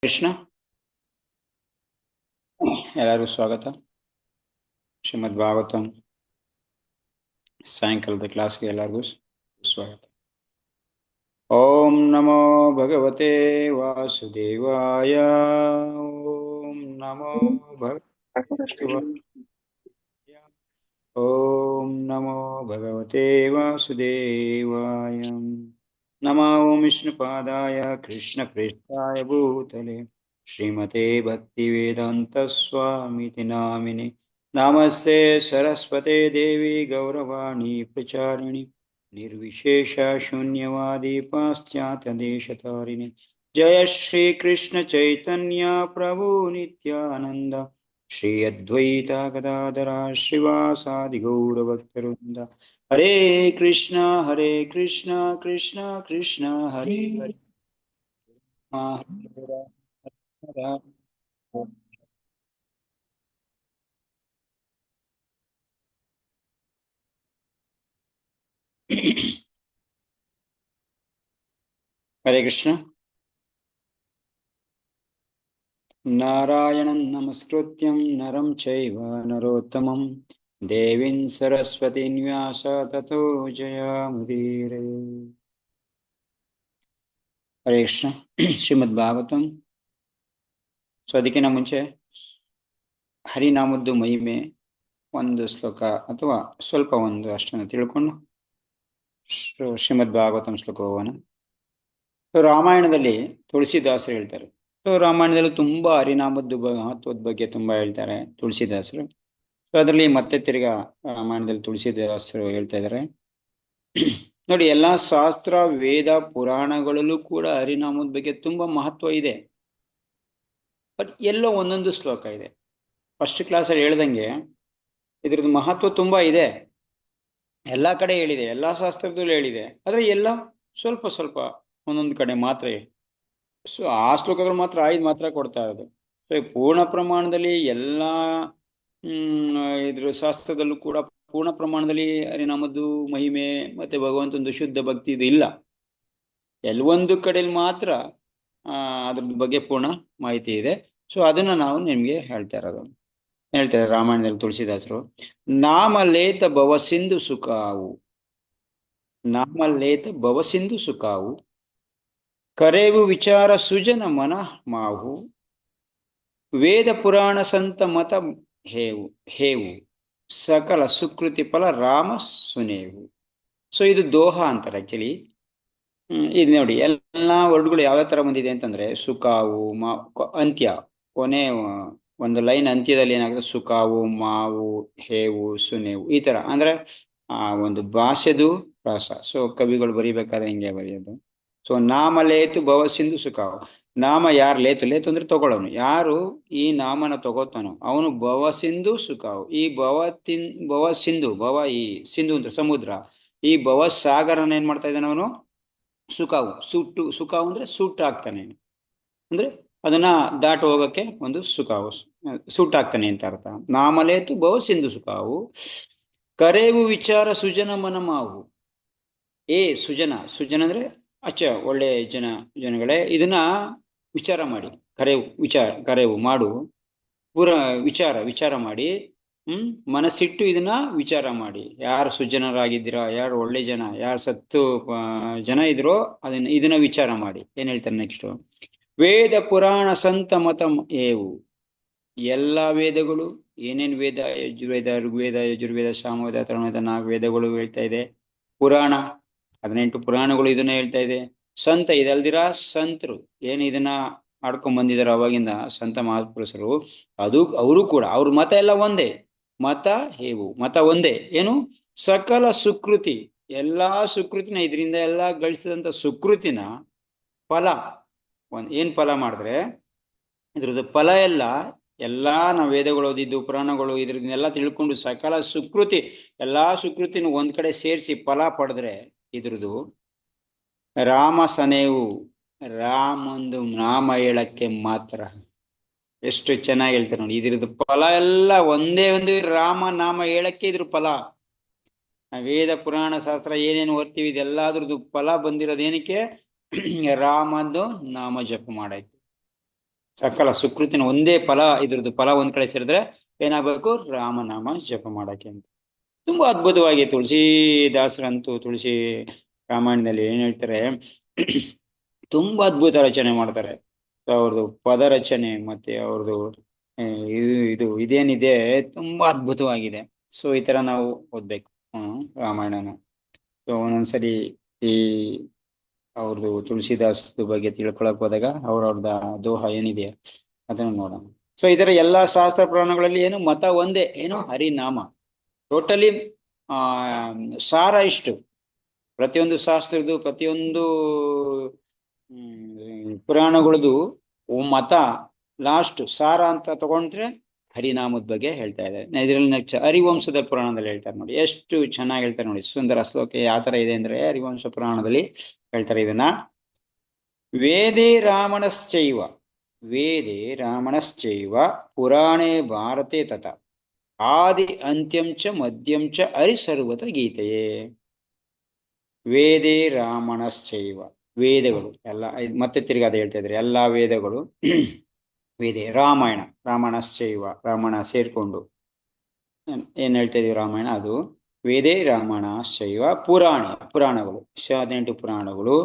ಕೃಷ್ಣ ಎಲ್ಲರಿಗೂ ಸ್ವಾಗತ. ಶ್ರೀಮದ್ ಭಾಗವತಂ ಸಾಯಂಕಾಲದ ಕ್ಲಾಸ್ಗೆ ಎಲ್ಲರಿಗೂ ಸ್ವಾಗತ. ಓಂ ನಮೋ ಭಗವತೆ ವಾಸುದೇವಾಯ. ಓಂ ನಮೋ ಭಗವತೆ ಓಂ ನಮೋ ಭಗವತೆ ವಾಸುದೇವಾಯ. ನಮೋ ವಿಷ್ಣುಪಾದಾಯ ಕೃಷ್ಣ ಪ್ರೇಷ್ಠಾಯ ಭೂತಲೆ ಶ್ರೀಮತೆ ಭಕ್ತಿ ವೇದಾಂತ ಸ್ವಾಮಿತಿ ನಾಮಿನಿ. ನಮಸ್ತೆ ಸರಸ್ವತೆ ದೇವಿ ಗೌರವಾಣಿ ಪ್ರಚಾರಿಣಿ ನಿರ್ವಿಶೇಷ ಶೂನ್ಯವಾದಿ ಪಾಶ್ಚಾತ್ಯ ದೇಶತಾರಿಣಿ. ಜಯ ಶ್ರೀ ಕೃಷ್ಣ ಚೈತನ್ಯ ಪ್ರಭು ನಿತ್ಯಾನಂದ ಶ್ರೀ ಅದ್ವೈತ ಗದಾಧರ ಶ್ರೀವಾಸಾದಿ ಗೌರಭಕ್ತವೃಂದ. ಹರೇ ಕೃಷ್ಣ ಕೃಷ್ಣ ಕೃಷ್ಣ ಹರೇ ಹರೇ ಹರೇ ಕೃಷ್ಣ. ನಾರಾಯಣಂ ನಮಸ್ಕೃತ್ಯಂ ನರಂ ಚೈವ ನರೋತ್ತಮಂ ದೇವೀಂ ಸರಸ್ವತೀಂ ವ್ಯಾಸ ತತೋ ಜಯಮುದೀರಯೇ. ಹರೇ ಕೃಷ್ಣ. ಶ್ರೀಮದ್ ಭಾಗವತಂ. ಸೊ ಅದಕ್ಕಿಂತ ಮುಂಚೆ ಹರಿನಾಮದ್ದು ಮಹಿಮೆ ಒಂದು ಶ್ಲೋಕ ಅಥವಾ ಸ್ವಲ್ಪ ಒಂದು ಅಷ್ಟನ್ನು ತಿಳ್ಕೊಂಡು ಶ್ರೀಮದ್ ಭಾಗವತಂ ಶ್ಲೋಕ ಹೋಗೋಣ. ರಾಮಾಯಣದಲ್ಲಿ ತುಳಸಿದಾಸರು ಹೇಳ್ತಾರೆ. ರಾಮಾಯಣದಲ್ಲಿ ತುಂಬಾ ಹರಿನಾಮದ್ದು ಮಹತ್ವದ ಬಗ್ಗೆ ತುಂಬಾ ಹೇಳ್ತಾರೆ ತುಳಸಿದಾಸರು. ಸೊ ಅದರಲ್ಲಿ ಮತ್ತೆ ತಿರ್ಗಾ ರಾಮಾಯಣದಲ್ಲಿ ತುಳಸಿದಾಸರು ಹೇಳ್ತಾ ಇದ್ದಾರೆ ನೋಡಿ, ಎಲ್ಲಾ ಶಾಸ್ತ್ರ ವೇದ ಪುರಾಣಗಳಲ್ಲೂ ಕೂಡ ಹರಿನಾಮದ ಬಗ್ಗೆ ತುಂಬಾ ಮಹತ್ವ ಇದೆ. ಬಟ್ ಎಲ್ಲೋ ಒಂದೊಂದು ಶ್ಲೋಕ ಇದೆ. ಫಸ್ಟ್ ಕ್ಲಾಸಲ್ಲಿ ಹೇಳ್ದಂಗೆ ಇದ್ರದ್ದು ಮಹತ್ವ ತುಂಬಾ ಇದೆ, ಎಲ್ಲಾ ಕಡೆ ಹೇಳಿದೆ, ಎಲ್ಲಾ ಶಾಸ್ತ್ರದಲ್ಲೂ ಹೇಳಿದೆ. ಆದ್ರೆ ಎಲ್ಲ ಸ್ವಲ್ಪ ಸ್ವಲ್ಪ ಒಂದೊಂದು ಕಡೆ ಮಾತ್ರ ಸೊ ಆ ಶ್ಲೋಕಗಳು ಮಾತ್ರ 5 ಮಾತ್ರ ಕೊಡ್ತಾ ಇರೋದು. ಸೊ ಪೂರ್ಣ ಪ್ರಮಾಣದಲ್ಲಿ ಎಲ್ಲಾ ಇದ್ರ ಶಾಸ್ತ್ರದಲ್ಲೂ ಕೂಡ ಪೂರ್ಣ ಪ್ರಮಾಣದಲ್ಲಿ ಹರಿನಾಮದ್ದು ಮಹಿಮೆ ಮತ್ತೆ ಭಗವಂತನ ಶುದ್ಧ ಭಕ್ತಿ ಇದು ಇಲ್ಲ. ಕೆಲವೊಂದು ಕಡೆಯಲ್ಲಿ ಮಾತ್ರ ಅದ್ರ ಬಗ್ಗೆ ಪೂರ್ಣ ಮಾಹಿತಿ ಇದೆ. ಸೊ ಅದನ್ನ ನಾವು ನಿಮ್ಗೆ ಹೇಳ್ತಾರೆ ರಾಮಾಯಣದಲ್ಲಿ ತುಳಸಿದಾಸರು. ನಾಮಲೇತ ಭವಸಿಂಧು ಸುಖಾವು, ನಾಮಲೇತ ಭವಸಿಂಧು ಸುಖಾವು, ಕರೇವು ವಿಚಾರ ಸುಜನ ಮನ ಮಾವು, ವೇದ ಪುರಾಣ ಸಂತ ಮತ ಹೇವು ಹೇವು, ಸಕಲ ಸುಕೃತಿ ಫಲ ರಾಮ ಸುನೇವು. ಸೊ ಇದು ದೋಹ ಅಂತಾರೆ ಆಕ್ಚುಲಿ. ಇದು ನೋಡಿ, ಎಲ್ಲಾ ವರ್ಡ್ಗಳು ಯಾವ ತರ ಬಂದಿದೆ ಅಂತಂದ್ರೆ ಸುಖಾವು ಅಂತ್ಯ, ಕೊನೆ ಒಂದು ಲೈನ್ ಅಂತ್ಯದಲ್ಲಿ ಏನಾಗುತ್ತೆ, ಸುಖಾವು ಮಾವು ಹೇವು ಸುನೇವು, ಈ ತರ ಅಂದ್ರೆ ಒಂದು ಭಾಷೆದು ಪ್ರಾಸ. ಸೊ ಕವಿಗಳು ಬರಿಬೇಕಾದ್ರೆ ಹಿಂಗೆ ಬರೆಯೋದು. ಸೊ ನಾಮಲೇತು ಭವಸಿಂಧು ಸುಖಾವು, ನಾಮ ಯಾರು ಲೇತು ಅಂದ್ರೆ ತಗೊಳ್ಳೋನು, ಯಾರು ಈ ನಾಮನ ತಗೋತಾನೋ ಅವನು ಭವಸಿಂಧು ಸುಖಾವು. ಈ ಭವ ಸಿಂಧು, ಭವ ಈ ಸಿಂಧು ಅಂದ್ರೆ ಸಮುದ್ರ, ಈ ಭವ ಸಾಗರನ ಏನ್ ಮಾಡ್ತಾ ಇದ್ದಾನೆ ಅವನು, ಸುಖಾವು ಸುಖಾವು ಅಂದ್ರೆ ಆಗ್ತಾನೆ, ಅಂದ್ರೆ ಅದನ್ನ ದಾಟು ಹೋಗಕ್ಕೆ ಒಂದು ಸುಖಾವು ಆಗ್ತಾನೆ ಅಂತ ಅರ್ಥ. ನಾಮಲೇತು ಭವ ಸಿಂಧು ಸುಖಾವು, ಕರೇವು ವಿಚಾರ ಸುಜನ ಮನ ಮಾವು. ಸುಜನ ಅಂದ್ರೆ ಒಳ್ಳೆ ಜನಗಳೇ, ಇದನ್ನ ವಿಚಾರ ಮಾಡಿ, ಕರೆವು ಮಾಡು, ವಿಚಾರ ಮಾಡಿ, ಮನಸ್ಸಿಟ್ಟು ಇದನ್ನ ವಿಚಾರ ಮಾಡಿ. ಯಾರು ಸುಜನರಾಗಿದ್ದೀರಾ, ಯಾರು ಒಳ್ಳೆ ಜನ, ಯಾರು ಸತ್ತು ಜನ ಇದ್ರೋ ಇದನ್ನ ವಿಚಾರ ಮಾಡಿ. ಏನ್ ಹೇಳ್ತಾರೆ ನೆಕ್ಸ್ಟ್, ವೇದ ಪುರಾಣ ಸಂತ ಮತ ಏವು. ಎಲ್ಲಾ ವೇದಗಳು, ಏನೇನ್ ವೇದ, ಯಜುರ್ವೇದ ಋಗ್ವೇದ ಯಜುರ್ವೇದ ಸಾಮವೇದ ಅಥರ್ವವೇದ 4 ವೇದಗಳು ಹೇಳ್ತಾ ಇದೆ. ಪುರಾಣ 18 ಪುರಾಣಗಳು ಇದನ್ನ ಹೇಳ್ತಾ ಇದೆ. ಸಂತ ಇದಲ್ದಿರ ಸಂತರು ಏನ್ ಇದನ್ನ ಆಡ್ಕೊಂಡ್ ಬಂದಿದಾರೆ ಅವಾಗಿಂದ, ಸಂತ ಮಹಾಪುರುಷರು, ಅವರು ಕೂಡ ಅವ್ರ ಮತ ಎಲ್ಲ ಒಂದೇ, ಮತ ಹೇವು, ಮತ ಒಂದೇ. ಏನು, ಸಕಲ ಸುಕೃತಿ, ಎಲ್ಲಾ ಸುಕೃತಿನ, ಇದರಿಂದ ಎಲ್ಲಾ ಗಳಿಸಿದಂತ ಸುಕೃತಿನ ಫಲ ಏನ್ ಫಲ ಮಾಡಿದ್ರೆ ಇದ್ರದ್ದು ಫಲ ಎಲ್ಲಾ ನಾವು ವೇದಗಳು ಓದಿದ್ದು, ಪುರಾಣಗಳು ಇದ್ರನ್ನೆಲ್ಲ ತಿಳ್ಕೊಂಡು ಸಕಲ ಸುಕೃತಿ, ಎಲ್ಲಾ ಸುಕೃತಿನ ಒಂದ್ ಕಡೆ ಸೇರಿಸಿ ಫಲ ಪಡೆದ್ರೆ ಇದ್ರದ್ದು ರಾಮ ಸನೇವು, ರಾಮಂದು ನಾಮ ಹೇಳಕ್ಕೆ ಮಾತ್ರ. ಎಷ್ಟು ಚೆನ್ನಾಗಿ ಹೇಳ್ತಾರೆ ನೋಡಿ, ಇದ್ರದ್ದು ಫಲ ಎಲ್ಲ ಒಂದೇ ಒಂದು ರಾಮ ನಾಮ ಹೇಳಕ್ಕೆ ಇದ್ರ ಫಲ. ವೇದ ಪುರಾಣ ಶಾಸ್ತ್ರ ಏನೇನು ಓದ್ತೀವಿ ಇದೆಲ್ಲಾದ್ರದ್ದು ಫಲ ಬಂದಿರೋದೇನಕ್ಕೆ, ರಾಮಂದು ನಾಮ ಜಪ ಮಾಡಕ್ಕೆ. ಸಕಲ ಸುಕೃತಿನ ಒಂದೇ ಫಲ, ಇದ್ರದ್ದು ಫಲ ಒಂದ್ ಕಡೆ ಸೇರಿದ್ರೆ ಏನಾಗಬೇಕು? ರಾಮನಾಮ ಜಪ ಮಾಡಕ್ಕೆ ಅಂತ. ತುಂಬಾ ಅದ್ಭುತವಾಗಿ ತುಳಸಿದಾಸರಂತೂ ತುಳಸಿ ರಾಮಾಯಣದಲ್ಲಿ ಏನ್ ಹೇಳ್ತಾರೆ, ತುಂಬಾ ಅದ್ಭುತ ರಚನೆ ಮಾಡ್ತಾರೆ. ಅವ್ರದ್ದು ಪದ ರಚನೆ ಮತ್ತೆ ಅವ್ರದ್ದು ಇದೇನಿದೆ ತುಂಬಾ ಅದ್ಭುತವಾಗಿದೆ. ಸೊ ಈ ತರ ನಾವು ಓದ್ಬೇಕು ರಾಮಾಯಣನ. ಸೊ ಒಂದೊಂದ್ಸರಿ ಈ ಅವ್ರದ್ದು ತುಳಸಿದಾಸ್ ಬಗ್ಗೆ ತಿಳ್ಕೊಳಕ್ ಹೋದಾಗ ಅವ್ರವ್ರದ ದೋಹ ಏನಿದೆ ಅದನ್ನು ನೋಡೋಣ. ಸೊ ಇದರ ಎಲ್ಲಾ ಶಾಸ್ತ್ರ ಪುರಾಣಗಳಲ್ಲಿ ಏನು ಮತ ಒಂದೇ, ಏನು ಹರಿನಾಮ. ಟೋಟಲಿ ಸಾರ ಇಷ್ಟು, ಪ್ರತಿಯೊಂದು ಶಾಸ್ತ್ರದ್ದು ಪ್ರತಿಯೊಂದು ಪುರಾಣಗಳದ್ದು ಮತ ಲಾಸ್ಟ್ ಸಾರ ಅಂತ ತಗೊಂಡ್ರೆ ಹರಿನಾಮದ ಬಗ್ಗೆ ಹೇಳ್ತಾ ಇದ್ದಾರೆ. ಇದರಲ್ಲಿ ಹರಿವಂಶದ ಪುರಾಣದಲ್ಲಿ ಹೇಳ್ತಾರೆ ನೋಡಿ, ಎಷ್ಟು ಚೆನ್ನಾಗಿ ಹೇಳ್ತಾರೆ ನೋಡಿ. ಸುಂದರ ಶ್ಲೋಕ ಯಾವ ತರ ಇದೆ ಅಂದ್ರೆ ಹರಿವಂಶ ಪುರಾಣದಲ್ಲಿ ಹೇಳ್ತಾರೆ ಇದನ್ನ. ವೇದೇ ರಾಮಣಶ್ಚೈವ ವೇದೇ ರಾಮಣಶ್ಚೈವ ಪುರಾಣೇ ಭಾರತೆ ತತ ಆದಿ ಅಂತ್ಯಂ ಚ ಮಧ್ಯಂ ಚ ಹರಿ ಸರ್ವತ್ರ ಗೀತೆಯೇ. ವೇದೇ ರಾಮಣಶ್ಚೈವ, ವೇದಗಳು ಎಲ್ಲ ಮತ್ತೆ ತಿರ್ಗಿ ಅದ ಹೇಳ್ತಾ ಇದ್ದಾರೆ, ಎಲ್ಲಾ ವೇದಗಳು ವೇದೇ ರಾಮಾಯಣ, ರಾಮಣಶ್ಚೈವ ರಾಮಣ ಸೇರ್ಕೊಂಡು ಏನ್ ಹೇಳ್ತಾ ಇದೀವಿ ರಾಮಾಯಣ ಅದು. ವೇದೇ ರಾಮಣಶ್ಚೈವ ಪುರಾಣಗಳು 18 ಪುರಾಣಗಳು.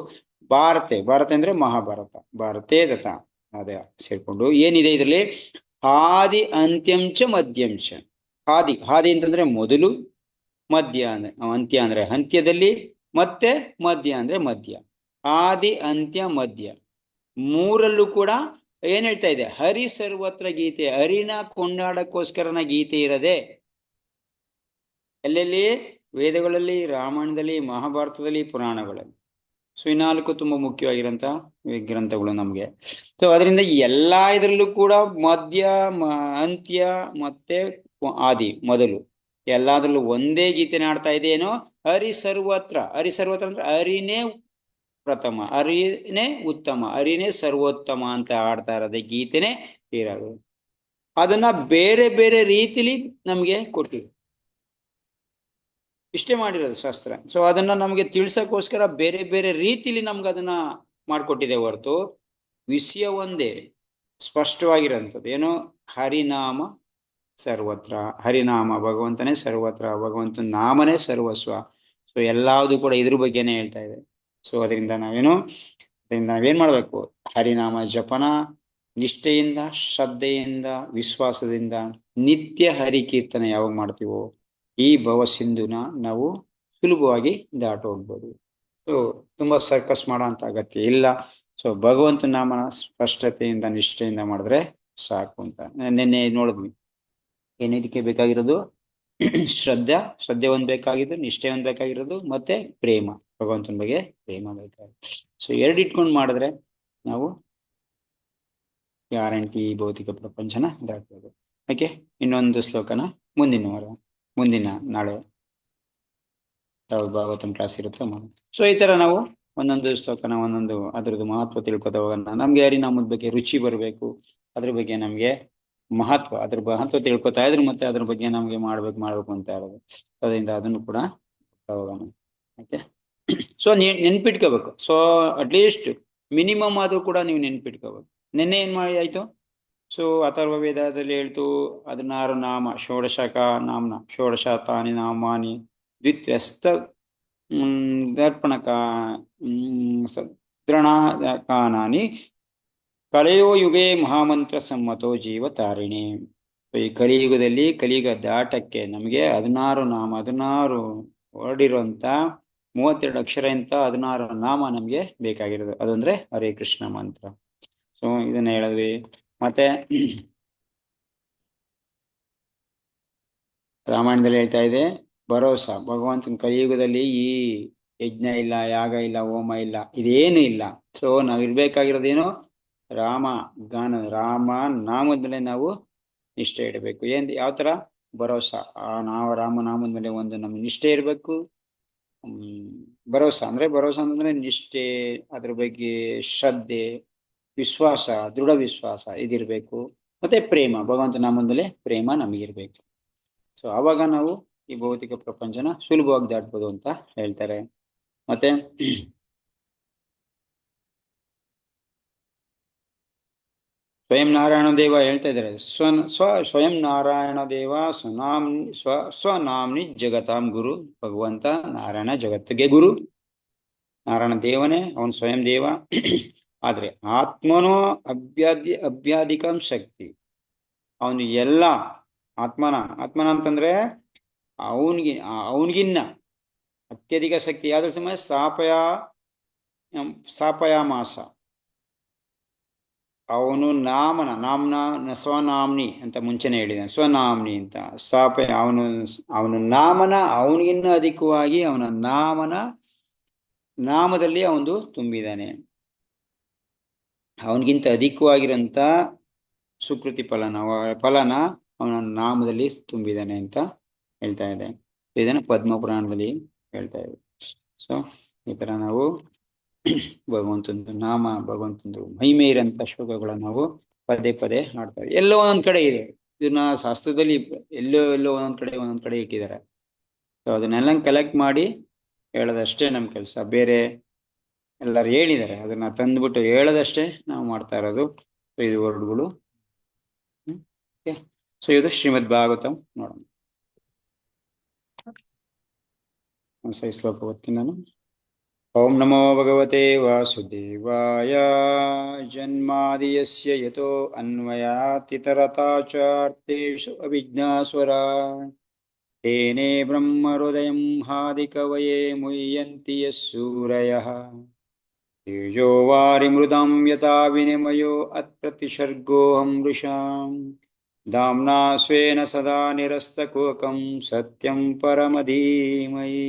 ಭಾರತ ಅಂದ್ರೆ ಮಹಾಭಾರತ, ಭಾರತೇ ದತ್ತ ಅದೇ ಸೇರ್ಕೊಂಡು ಏನಿದೆ ಇದರಲ್ಲಿ ಆದಿ ಅಂತ್ಯಂಚ ಮಧ್ಯಂಚ. ಹಾದಿ ಅಂತಂದ್ರೆ ಮೊದಲು, ಮಧ್ಯ ಅಂದ್ರೆ ಅಂತ್ಯ ಅಂದ್ರೆ ಅಂತ್ಯದಲ್ಲಿ, ಮತ್ತೆ ಮಧ್ಯ ಅಂದ್ರೆ ಮಧ್ಯ. ಆದಿ ಅಂತ್ಯ ಮಧ್ಯ ಮೂರಲ್ಲೂ ಕೂಡ ಏನ್ ಹೇಳ್ತಾ ಇದೆ? ಹರಿ ಸರ್ವತ್ರ ಗೀತೆ, ಹರಿನ ಕೊಂಡಾಡಕ್ಕೋಸ್ಕರನ ಗೀತೆ ಇರದೆ. ಎಲ್ಲೆಲ್ಲಿ? ವೇದಗಳಲ್ಲಿ, ರಾಮಾಯಣದಲ್ಲಿ, ಮಹಾಭಾರತದಲ್ಲಿ, ಪುರಾಣಗಳಲ್ಲಿ. ಸೊ ಈ 4 ತುಂಬಾ ಮುಖ್ಯವಾಗಿರಂತ ಗ್ರಂಥಗಳು ನಮ್ಗೆ. ಸೊ ಅದರಿಂದ ಎಲ್ಲಾ ಇದರಲ್ಲೂ ಕೂಡ ಮಧ್ಯ, ಅಂತ್ಯ ಮತ್ತೆ ಆದಿ ಮೊದಲು ಎಲ್ಲಾದ್ರಲ್ಲೂ ಒಂದೇ ಗೀತೆನ ಆಡ್ತಾ ಇದೆ. ಏನೋ ಹರಿ ಸರ್ವತ್ರ ಅಂದ್ರೆ ಹರಿನೇ ಪ್ರಥಮ, ಹರಿನೇ ಉತ್ತಮ, ಹರಿನೇ ಸರ್ವೋತ್ತಮ ಅಂತ ಆಡ್ತಾ ಇರೋದೇ ಗೀತೆನೇ ಇರೋದು. ಅದನ್ನ ಬೇರೆ ಬೇರೆ ರೀತಿಲಿ ನಮ್ಗೆ ಕೊಟ್ಟಿದೆ, ಇಷ್ಟೇ ಮಾಡಿರೋದು ಶಾಸ್ತ್ರ. ಸೊ ಅದನ್ನ ನಮ್ಗೆ ತಿಳ್ಸಕ್ಕೋಸ್ಕರ ಬೇರೆ ಬೇರೆ ರೀತಿಲಿ ನಮ್ಗೆ ಅದನ್ನ ಮಾಡ್ಕೊಟ್ಟಿದೆ ಹೊರತು ವಿಷಯ ಒಂದೇ ಸ್ಪಷ್ಟವಾಗಿರೋಂಥದ್ದು. ಏನು? ಹರಿನಾಮ ಸರ್ವತ್ರ, ಹರಿನಾಮ ಭಗವಂತನೇ ಸರ್ವತ್ರ, ಭಗವಂತನ ನಾಮನೇ ಸರ್ವಸ್ವ. ಸೊ ಎಲ್ಲಾವುದು ಕೂಡ ಇದ್ರ ಬಗ್ಗೆನೇ ಹೇಳ್ತಾ ಇದೆ. ಸೊ ಅದರಿಂದ ನಾವೇನ್ ಮಾಡ್ಬೇಕು? ಹರಿನಾಮ ಜಪನ ನಿಷ್ಠೆಯಿಂದ, ಶ್ರದ್ಧೆಯಿಂದ, ವಿಶ್ವಾಸದಿಂದ ನಿತ್ಯ ಹರಿಕೀರ್ತನೆ ಯಾವಾಗ ಮಾಡ್ತೀವೋ ಈ ಭವಸಿಂಧುನ ನಾವು ಸುಲಭವಾಗಿ ದಾಟೋಗ್ಬೋದು. ಸೊ ತುಂಬಾ ಸರ್ಕಸ್ ಮಾಡೋ ಅಂತ ಅಗತ್ಯ ಇಲ್ಲ. ಸೊ ಭಗವಂತನ ನಾಮನ ಸ್ಪಷ್ಟತೆಯಿಂದ ನಿಷ್ಠೆಯಿಂದ ಮಾಡಿದ್ರೆ ಸಾಕು ಅಂತ ನಿನ್ನೆ ನೋಡಿದ್ವಿ. ಏನಿದಕ್ಕೆ ಬೇಕಾಗಿರೋದು? ಶ್ರದ್ಧೆ ಒಂದ್ ಬೇಕಾಗಿದ್ದು, ನಿಷ್ಠೆ ಒಂದ್ ಬೇಕಾಗಿರೋದು, ಮತ್ತೆ ಪ್ರೇಮ, ಭಗವಂತನ ಬಗ್ಗೆ ಪ್ರೇಮ ಬೇಕಾಗಿತ್ತು. ಸೊ ಎರಡು ಇಟ್ಕೊಂಡು ಮಾಡಿದ್ರೆ ನಾವು ಗ್ಯಾರಂಟಿ ಭೌತಿಕ ಪ್ರಪಂಚನ ದಾಟ್ಬೋದು. ಓಕೆ, ಇನ್ನೊಂದು ಶ್ಲೋಕನ ಮುಂದಿನ ನಾಳೆ ಯಾವ್ದು ಭಾಗವತನ ಕ್ಲಾಸ್ ಇರುತ್ತೆ ಮಾಡಿ. ಸೊ ಈ ತರ ನಾವು ಒಂದೊಂದು ಶ್ಲೋಕನ ಒಂದೊಂದು ಅದ್ರದ್ದು ಮಹತ್ವ ತಿಳ್ಕೊತಾ ಹೋಗೋಣ. ನಮ್ಗೆ ಹರಿನಾಮದ ಬಗ್ಗೆ ರುಚಿ ಬರಬೇಕು, ಅದ್ರ ಬಗ್ಗೆ ನಮ್ಗೆ ಅದ್ರ ಮಹತ್ವ ತಿಳ್ಕೊತಾ ಇದ್ರು, ಮತ್ತೆ ಅದ್ರ ಬಗ್ಗೆ ನಮ್ಗೆ ಮಾಡ್ಬೇಕು ಅಂತ ಹೇಳೋದು. ಅದರಿಂದ ಅದನ್ನು ಕೂಡ ಹೋಗೋಣ. ಓಕೆ, ಸೊ ನೆನ್ಪಿಟ್ಕೋಬೇಕು. ಸೊ ಅಟ್ಲೀಸ್ಟ್ ಮಿನಿಮಮ್ ಆದ್ರೂ ಕೂಡ ನೀವು ನೆನ್ಪಿಟ್ಕೋಬೇಕು. ನಿನ್ನೆ ಏನ್ ಮಾಡಿ ಆಯ್ತು? ಸೊ ಅಥರ್ವ ವೇದದಲ್ಲಿ ಹೇಳ್ತು 16 ನಾಮ, ಷೋಡಶಕ ನಾಮ್ನ, ಷೋಡಶತಾನಿ ನಾಮಾನಿ ದ್ವಿತ್ಯಸ್ತ ದರ್ಪಣಕ ಸದ್ರಣಕಾನಾನಿ ಕಲೆಯೋ ಯುಗೇ ಮಹಾಮಂತ್ರ ಸಮ್ಮತೋ ಜೀವ ತಾರಿಣಿ. ಈ ಕಲಿಯುಗದಲ್ಲಿ, ಕಲಿಯುಗ ದಾಟಕ್ಕೆ ನಮಗೆ 16 ನಾಮ, 16 ಹೊರಡಿರುವಂತ 32 ಅಕ್ಷರ ಇಂತ 16 ನಾಮ ನಮ್ಗೆ ಬೇಕಾಗಿರೋದು. ಅದಂದ್ರೆ ಹರೇ ಕೃಷ್ಣ ಮಂತ್ರ. ಸೊ ಇದನ್ನ ಹೇಳಿದ್ವಿ. ಮತ್ತೆ ರಾಮಾಯಣದಲ್ಲಿ ಹೇಳ್ತಾ ಇದೆ ಭರೋಸಾ. ಭಗವಂತನ ಕಲಿಯುಗದಲ್ಲಿ ಈ ಯಜ್ಞ ಇಲ್ಲ, ಯಾಗ ಇಲ್ಲ, ಹೋಮ ಇಲ್ಲ, ಇದೇನು ಇಲ್ಲ. ಸೊ ನಾವಿರ್ಬೇಕಾಗಿರೋದೇನು? ರಾಮ ನಾಮದ ಮೇಲೆ ನಾವು ನಿಷ್ಠೆ ಇಡಬೇಕು. ಯಾವ ತರ ಭರೋಸಾ? ನಾವು ರಾಮ ನಾಮದ ಮೇಲೆ ಒಂದು ನಮ್ಗೆ ನಿಷ್ಠೆ ಇರಬೇಕು. ಭರೋಸಾ ಅಂತಂದ್ರೆ ನಿಷ್ಠೆ, ಅದ್ರ ಬಗ್ಗೆ ಶ್ರದ್ಧೆ, ವಿಶ್ವಾಸ, ದೃಢ ವಿಶ್ವಾಸ ಇದಿರ್ಬೇಕು. ಮತ್ತೆ ಪ್ರೇಮ, ಭಗವಂತ ನಾಮದ ಮೇಲೆ ಪ್ರೇಮ ನಮಗಿರ್ಬೇಕು. ಸೊ ಆವಾಗ ನಾವು ಈ ಭೌತಿಕ ಪ್ರಪಂಚನ ಸುಲಭವಾಗಿ ದಾಟ್ಬೋದು ಅಂತ ಹೇಳ್ತಾರೆ. ಮತ್ತೆ ಸ್ವಯಂ ನಾರಾಯಣ ದೇವ ಹೇಳ್ತಾ ಇದ್ದಾರೆ, ಸ್ವಯಂ ನಾರಾಯಣ ದೇವ ಸ್ವನಾಮ್ನಿ ಜಗತಾಂ ಗುರು. ಭಗವಂತ ನಾರಾಯಣ ಜಗತ್ತಿಗೆ ಗುರು, ನಾರಾಯಣ ದೇವನೇ ಅವನು ಸ್ವಯಂ ದೇವ. ಆದ್ರೆ ಆತ್ಮನೋ ಅಭ್ಯಾಧಿಕಂ ಶಕ್ತಿ, ಅವನು ಎಲ್ಲ ಆತ್ಮನ ಅಂತಂದ್ರೆ ಅವನಿಗಿನ್ನ ಅತ್ಯಧಿಕ ಶಕ್ತಿ. ಯಾವ್ದ್ರ ಸಮಯ ಸಾಪಯಾಮಾಸ, ಅವನು ನಾಮನ ಸ್ವನಾಮ್ನಿ ಅಂತ ಮುಂಚೆನೆ ಹೇಳಿದ್ದಾನೆ, ಸ್ವನಾಮ್ನಿ ಅಂತ. ಅವನು ನಾಮನ ಅವನಿಗಿನ್ನ ಅಧಿಕವಾಗಿ ಅವನ ನಾಮದಲ್ಲಿ ಅವನು ತುಂಬಿದ್ದಾನೆ. ಅವನಿಗಿಂತ ಅಧಿಕವಾಗಿರೋಂಥ ಸುಕೃತಿ ಫಲನ ಅವನ ನಾಮದಲ್ಲಿ ತುಂಬಿದ್ದಾನೆ ಅಂತ ಹೇಳ್ತಾ ಇದೆ. ಇದನ್ನು ಪದ್ಮಪುರಾಣದಲ್ಲಿ ಹೇಳ್ತಾ ಇದೆ. ಸೊ ಈ ತರ ನಾವು ಭಗವಂತಂದು ನಾಮ, ಭಗವಂತಂದು ಮಹಿಮೆ ಇರೋಂಥ ಶ್ಲೋಕಗಳನ್ನ ನಾವು ಪದೇ ಪದೇ ಮಾಡ್ತಾರೆ. ಎಲ್ಲೋ ಒಂದೊಂದ್ ಕಡೆ ಇದೆ, ಇದನ್ನ ಶಾಸ್ತ್ರದಲ್ಲಿ ಎಲ್ಲೋ ಒಂದೊಂದ್ ಕಡೆ ಇಟ್ಟಿದ್ದಾರೆ. ಸೊ ಅದನ್ನೆಲ್ಲ ಕಲೆಕ್ಟ್ ಮಾಡಿ ಹೇಳೋದಷ್ಟೇ ನಮ್ಮ ಕೆಲಸ. ಬೇರೆ ಎಲ್ಲರೂ ಹೇಳಿದ್ದಾರೆ, ಅದನ್ನ ತಂದ್ಬಿಟ್ಟು ಹೇಳೋದಷ್ಟೇ ನಾವು ಮಾಡ್ತಾ ಇರೋದು. ಇದು ವರ್ಡ್ಗಳು. ಸೊ ಇದು ಶ್ರೀಮದ್ ಭಾಗವತಂ. ನೋಡೋಣ, ಒಂದ್ಸರಿ ಶ್ಲೋಕ ಓದ್ತೀನಿ ನಾನು. ಓಂ ನಮೋ ಭಗವತೆ ವಾಸುದೇವಾಯ. ಜನ್ಮಾದಿಯಸ್ಯ ಯತೋ ಅನ್ವಯಾತಿತರತಾಚಾರ್ಥೇಷು ಅವಿಜ್ಞಾಸ್ವರಾಟ್ ತೇನೇ ಬ್ರಹ್ಮಹೃದಯಂ ಹಾದಿಕವಯೇ ಮುಹ್ಯಂತಿ ಯಸ್ಸೂರಯಃ. ತೇಜೋ ವಾರಿಮೃದಾಂ ಯಥಾ ವಿನಿಮಯೋ ಅತ್ಪ್ರತಿಸರ್ಗೋಹಂ ವೃಷಾಂ. ಧಾಮ್ನಾ ಸ್ವೇನ ಸದಾ ನಿರಸ್ತಕುಹಕಂ ಸತ್ಯಂ ಪರಮಧೀಮಹಿ.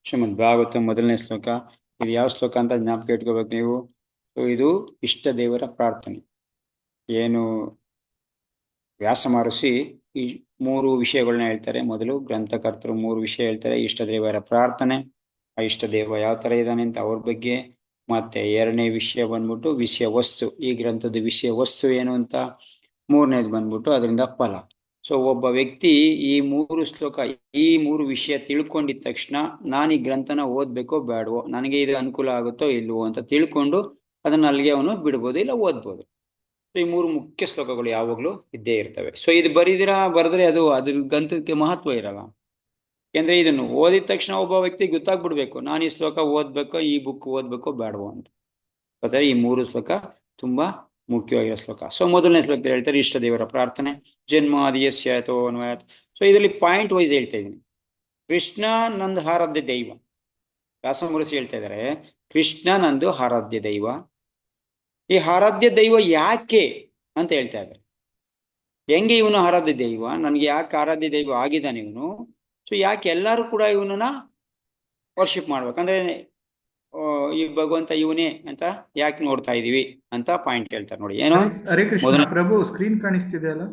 ಶ್ರೀಮದ್ ಭಾಗವತ ಮೊದಲನೇ ಶ್ಲೋಕ. ಇದು ಯಾವ ಶ್ಲೋಕ ಅಂತ ಜ್ಞಾಪಕ ಇಟ್ಕೋಬೇಕು ನೀವು. ಇದು ಇಷ್ಟ ದೇವರ ಪ್ರಾರ್ಥನೆ. ಏನು ವ್ಯಾಸ ಮಹರ್ಷಿ ಈ 3 ವಿಷಯಗಳನ್ನ ಹೇಳ್ತಾರೆ. ಮೊದಲು ಗ್ರಂಥಕರ್ತರು 3 ವಿಷಯ ಹೇಳ್ತಾರೆ. ಇಷ್ಟ ದೇವರ ಪ್ರಾರ್ಥನೆ, ಆ ಇಷ್ಟ ದೇವ ಯಾವ ತರ ಇದ್ದಾನೆ ಅಂತ ಅವ್ರ ಬಗ್ಗೆ. ಮತ್ತೆ 2ನೇ ವಿಷಯ ಬಂದ್ಬಿಟ್ಟು ವಿಷಯ ವಸ್ತು, ಈ ಗ್ರಂಥದ ವಿಷಯ ವಸ್ತು ಏನು ಅಂತ. 3ನೇದು ಬಂದ್ಬಿಟ್ಟು ಅದರಿಂದ ಫಲ. ಸೊ ಒಬ್ಬ ವ್ಯಕ್ತಿ ಈ 3 ಶ್ಲೋಕ, ಈ 3 ವಿಷಯ ತಿಳ್ಕೊಂಡಿದ ತಕ್ಷಣ ನಾನು ಈ ಗ್ರಂಥನ ಓದ್ಬೇಕೋ ಬೇಡವೋ, ನನಗೆ ಇದು ಅನುಕೂಲ ಆಗುತ್ತೋ ಇಲ್ವೋ ಅಂತ ತಿಳ್ಕೊಂಡು ಅದನ್ನ ಅಲ್ಲಿಗೆ ಅವನು ಬಿಡ್ಬೋದು, ಇಲ್ಲ ಓದ್ಬೋದು. ಸೊ ಈ 3 ಮುಖ್ಯ ಶ್ಲೋಕಗಳು ಯಾವಾಗಲೂ ಇದ್ದೇ ಇರ್ತವೆ. ಸೊ ಇದು ಬರೆದ್ರೆ ಅದು ಅದ್ರ ಗ್ರಂಥಕ್ಕೆ ಮಹತ್ವ ಇರಲ್ಲ. ಯಾಕೆಂದ್ರೆ ಇದನ್ನು ಓದಿದ ತಕ್ಷಣ ಒಬ್ಬ ವ್ಯಕ್ತಿ ಗೊತ್ತಾಗ್ಬಿಡ್ಬೇಕು, ನಾನು ಈ ಶ್ಲೋಕ ಓದ್ಬೇಕೋ, ಈ ಬುಕ್ ಓದ್ಬೇಕೋ ಬೇಡವೋ ಅಂತ. ಮತ್ತೆ ಈ 3 ಶ್ಲೋಕ ತುಂಬಾ ಮುಖ್ಯವಾಗಿರೋ ಶ್ಲೋಕ. ಸೊ ಮೊದಲನೇ ಶ್ಲೋಕ ಹೇಳ್ತಾರೆ ಇಷ್ಟ ದೇವರ ಪ್ರಾರ್ಥನೆ. ಜನ್ಮಾದಿಯಸ್ಯ ಯತೋ ಅನ್ವಯಾತ್. ಸೊ ಇದರಲ್ಲಿ ಪಾಯಿಂಟ್ ವೈಸ್ ಹೇಳ್ತಾ ಇದ್ದೀನಿ. ಕೃಷ್ಣ ನಂದು ಆರಾಧ್ಯ ದೈವ. ವ್ಯಾಸ ಮಹರ್ಷಿ ಹೇಳ್ತಾ ಇದ್ದಾರೆ ಕೃಷ್ಣ ನಂದು ಆರಾಧ್ಯ ದೈವ. ಈ ಆರಾಧ್ಯ ದೈವ ಯಾಕೆ ಅಂತ ಹೇಳ್ತಾ ಇದ್ದಾರೆ. ಹೆಂಗೆ ಇವನು ಆರಾಧ್ಯ ದೈವ, ನನ್ಗೆ ಯಾಕೆ ಆರಾಧ್ಯ ದೈವ ಆಗಿದ್ದಾನೆ ಇವನು. ಸೊ ಯಾಕೆ ಎಲ್ಲರೂ ಕೂಡ ಇವನನ್ನ ವರ್ಷಿಪ್ ಮಾಡ್ಬೇಕಂದ್ರೆ ಈ ಭಗವಂತ ಇವನೇ ಅಂತ ಯಾಕೆ ನೋಡ್ತಾ ಇದೀವಿ ಅಂತ ಪಾಯಿಂಟ್ ಹೇಳ್ತಾರೆ ನೋಡಿ. ಏನೋ ಹರೇ ಕೃಷ್ಣ ಪ್ರಭು, ಸ್ಕ್ರೀನ್ ಕಾಣಿಸ್ತಿದೆ ಅಲ್ಲ?